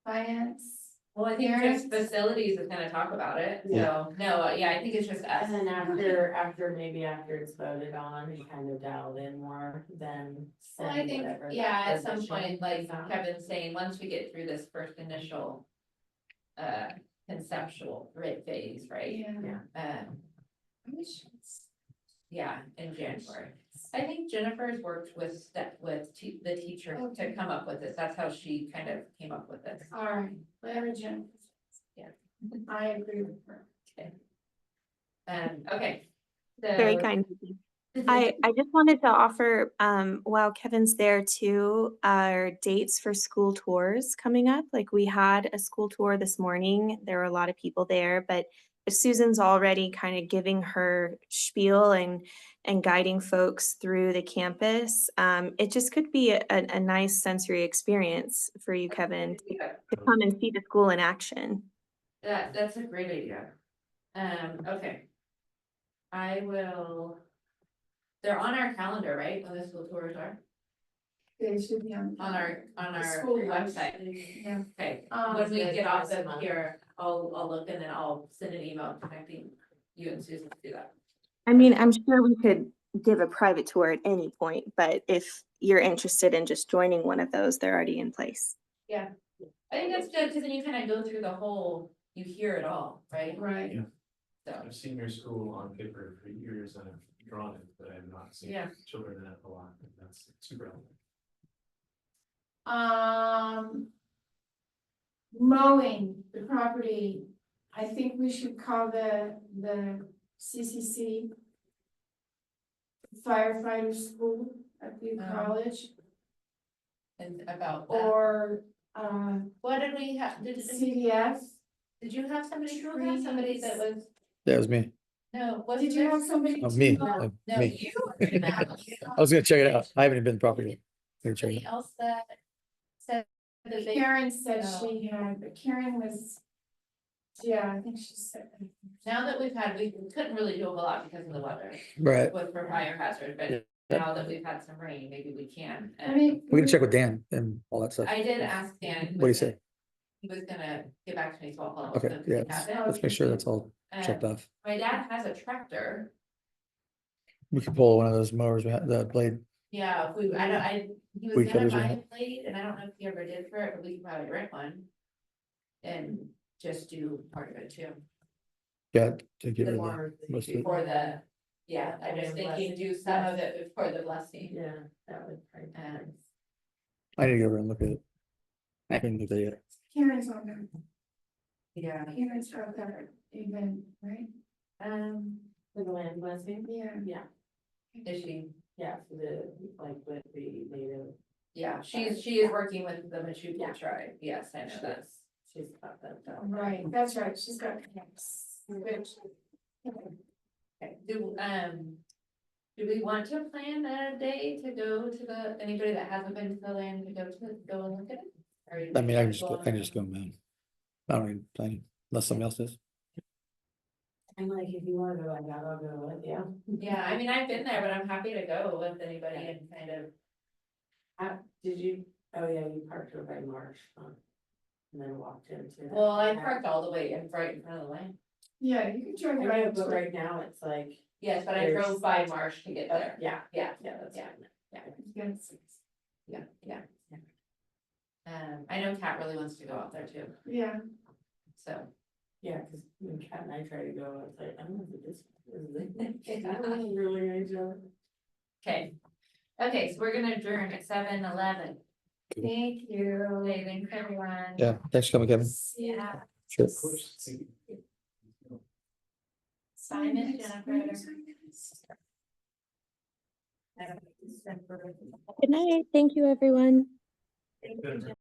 finance? Well, I think just facilities is gonna talk about it, so, no, yeah, I think it's just us. And then after it's voted on and kind of dialed in more, then. Well, I send think, whatever yeah, at some position point, like is on. Kevin's saying, once we get through this first initial. Conceptual phase, right? Yeah. Yeah, in January. I think Jennifer's worked with the teacher to come up with this. That's how she kind of came up with this. All right, whatever Jen. Yeah. I agree with her. Okay. Very kind of you. I just wanted to offer, while Kevin's there too, our dates for school tours coming up. Like we had a school tour this morning. There were a lot of people there, but if Susan's already kind of giving her spiel and guiding folks through the campus, it just could be a nice sensory experience for you, Kevin, to come and see the school in action. That's a great idea. Okay. I will. They're on our calendar, right, when the school tours are? They should be on. On our School website. Yeah. Okay, Um, when we get off twice a of month. here, I'll look and then I'll send an email connecting you and Susan to do that. I mean, I'm sure we could give a private tour at any point, but if you're interested in just joining one of those, they're already in place. Yeah, I think that's good, because then you kind of go through the whole, you hear it all, right? Right. Yeah. So, I've seen your school on paper for years and I've drawn it, but I have not seen Yeah. children in it a lot, and that's super helpful. Mowing the property, I think we should call the CCC firefighter school at the college, and about that, or, what did we have, CDF. did you have somebody, who had somebody that was, That was me. no, was Did you have somebody? Me. to- No, Me. you were doing that. I was gonna check it out. I haven't even been properly. Gonna check it Somebody out. else that said that they. Karen said she had, but Karen was, yeah, I think she said. Now that we couldn't really do a whole lot because of the weather Right. with for fire hazard, but Yeah. now that we've had some rain, maybe we can. I mean. We can check with Dan and all that stuff. I did ask Dan. What do you say? He was gonna get back to me, so I'll follow up. Okay, with him yeah, if he hasn't. let's make sure that's all checked off. My dad has a tractor. We could pull one of those mowers, we had the blade. Yeah, he was Weed gonna cutters, buy yeah. a blade, and I don't know if he ever did for it, but we could probably rent one. And just do part of it too, Yeah, to get rid of more most of it. for the Yeah, I'm just And then thinking, do blessing. some of it before the blessing. Yeah, that would probably. be nice. I need to go over and look at it. I couldn't do that yet. Karen's on there, Yeah. Karen's got that event, right? For the land blessing, Yeah. yeah, Is she? yeah, for the, like, with the native. Yeah, she is working with the Machuca tribe. Yes, I know that. She's got that done. Right, that's right, she's got. Good. Okay, do we want to plan a day to go to anybody that hasn't been to the land to go and look at it? Or you I mean, I can just just go, man. I don't need planning unless somebody else does. I'm like, if you wanna go, I'll go with you. Yeah, I mean, I've been there, but I'm happy to go with anybody and kind of, Did you, oh yeah, you parked over by Marsh, and then walked into. that. well, I parked all the way right in front of the land. Yeah, you can turn I right know, up but to right now it's like. Yes, but I There's- drove by Marsh to get there. Yeah, Yeah, yeah, that's Yeah. fine. yeah. I know Kat really wants to go out there too, Yeah, so. Yeah, cause when Kat and I try to go, it's like, I don't know if this is. I don't know, really enjoy. Okay, so we're gonna adjourn at 7:11. thank you. Okay, thanks everyone. Yeah, thanks for coming, Kevin. Yeah. Sure. Simon, Jennifer. Good night. Thank you, everyone.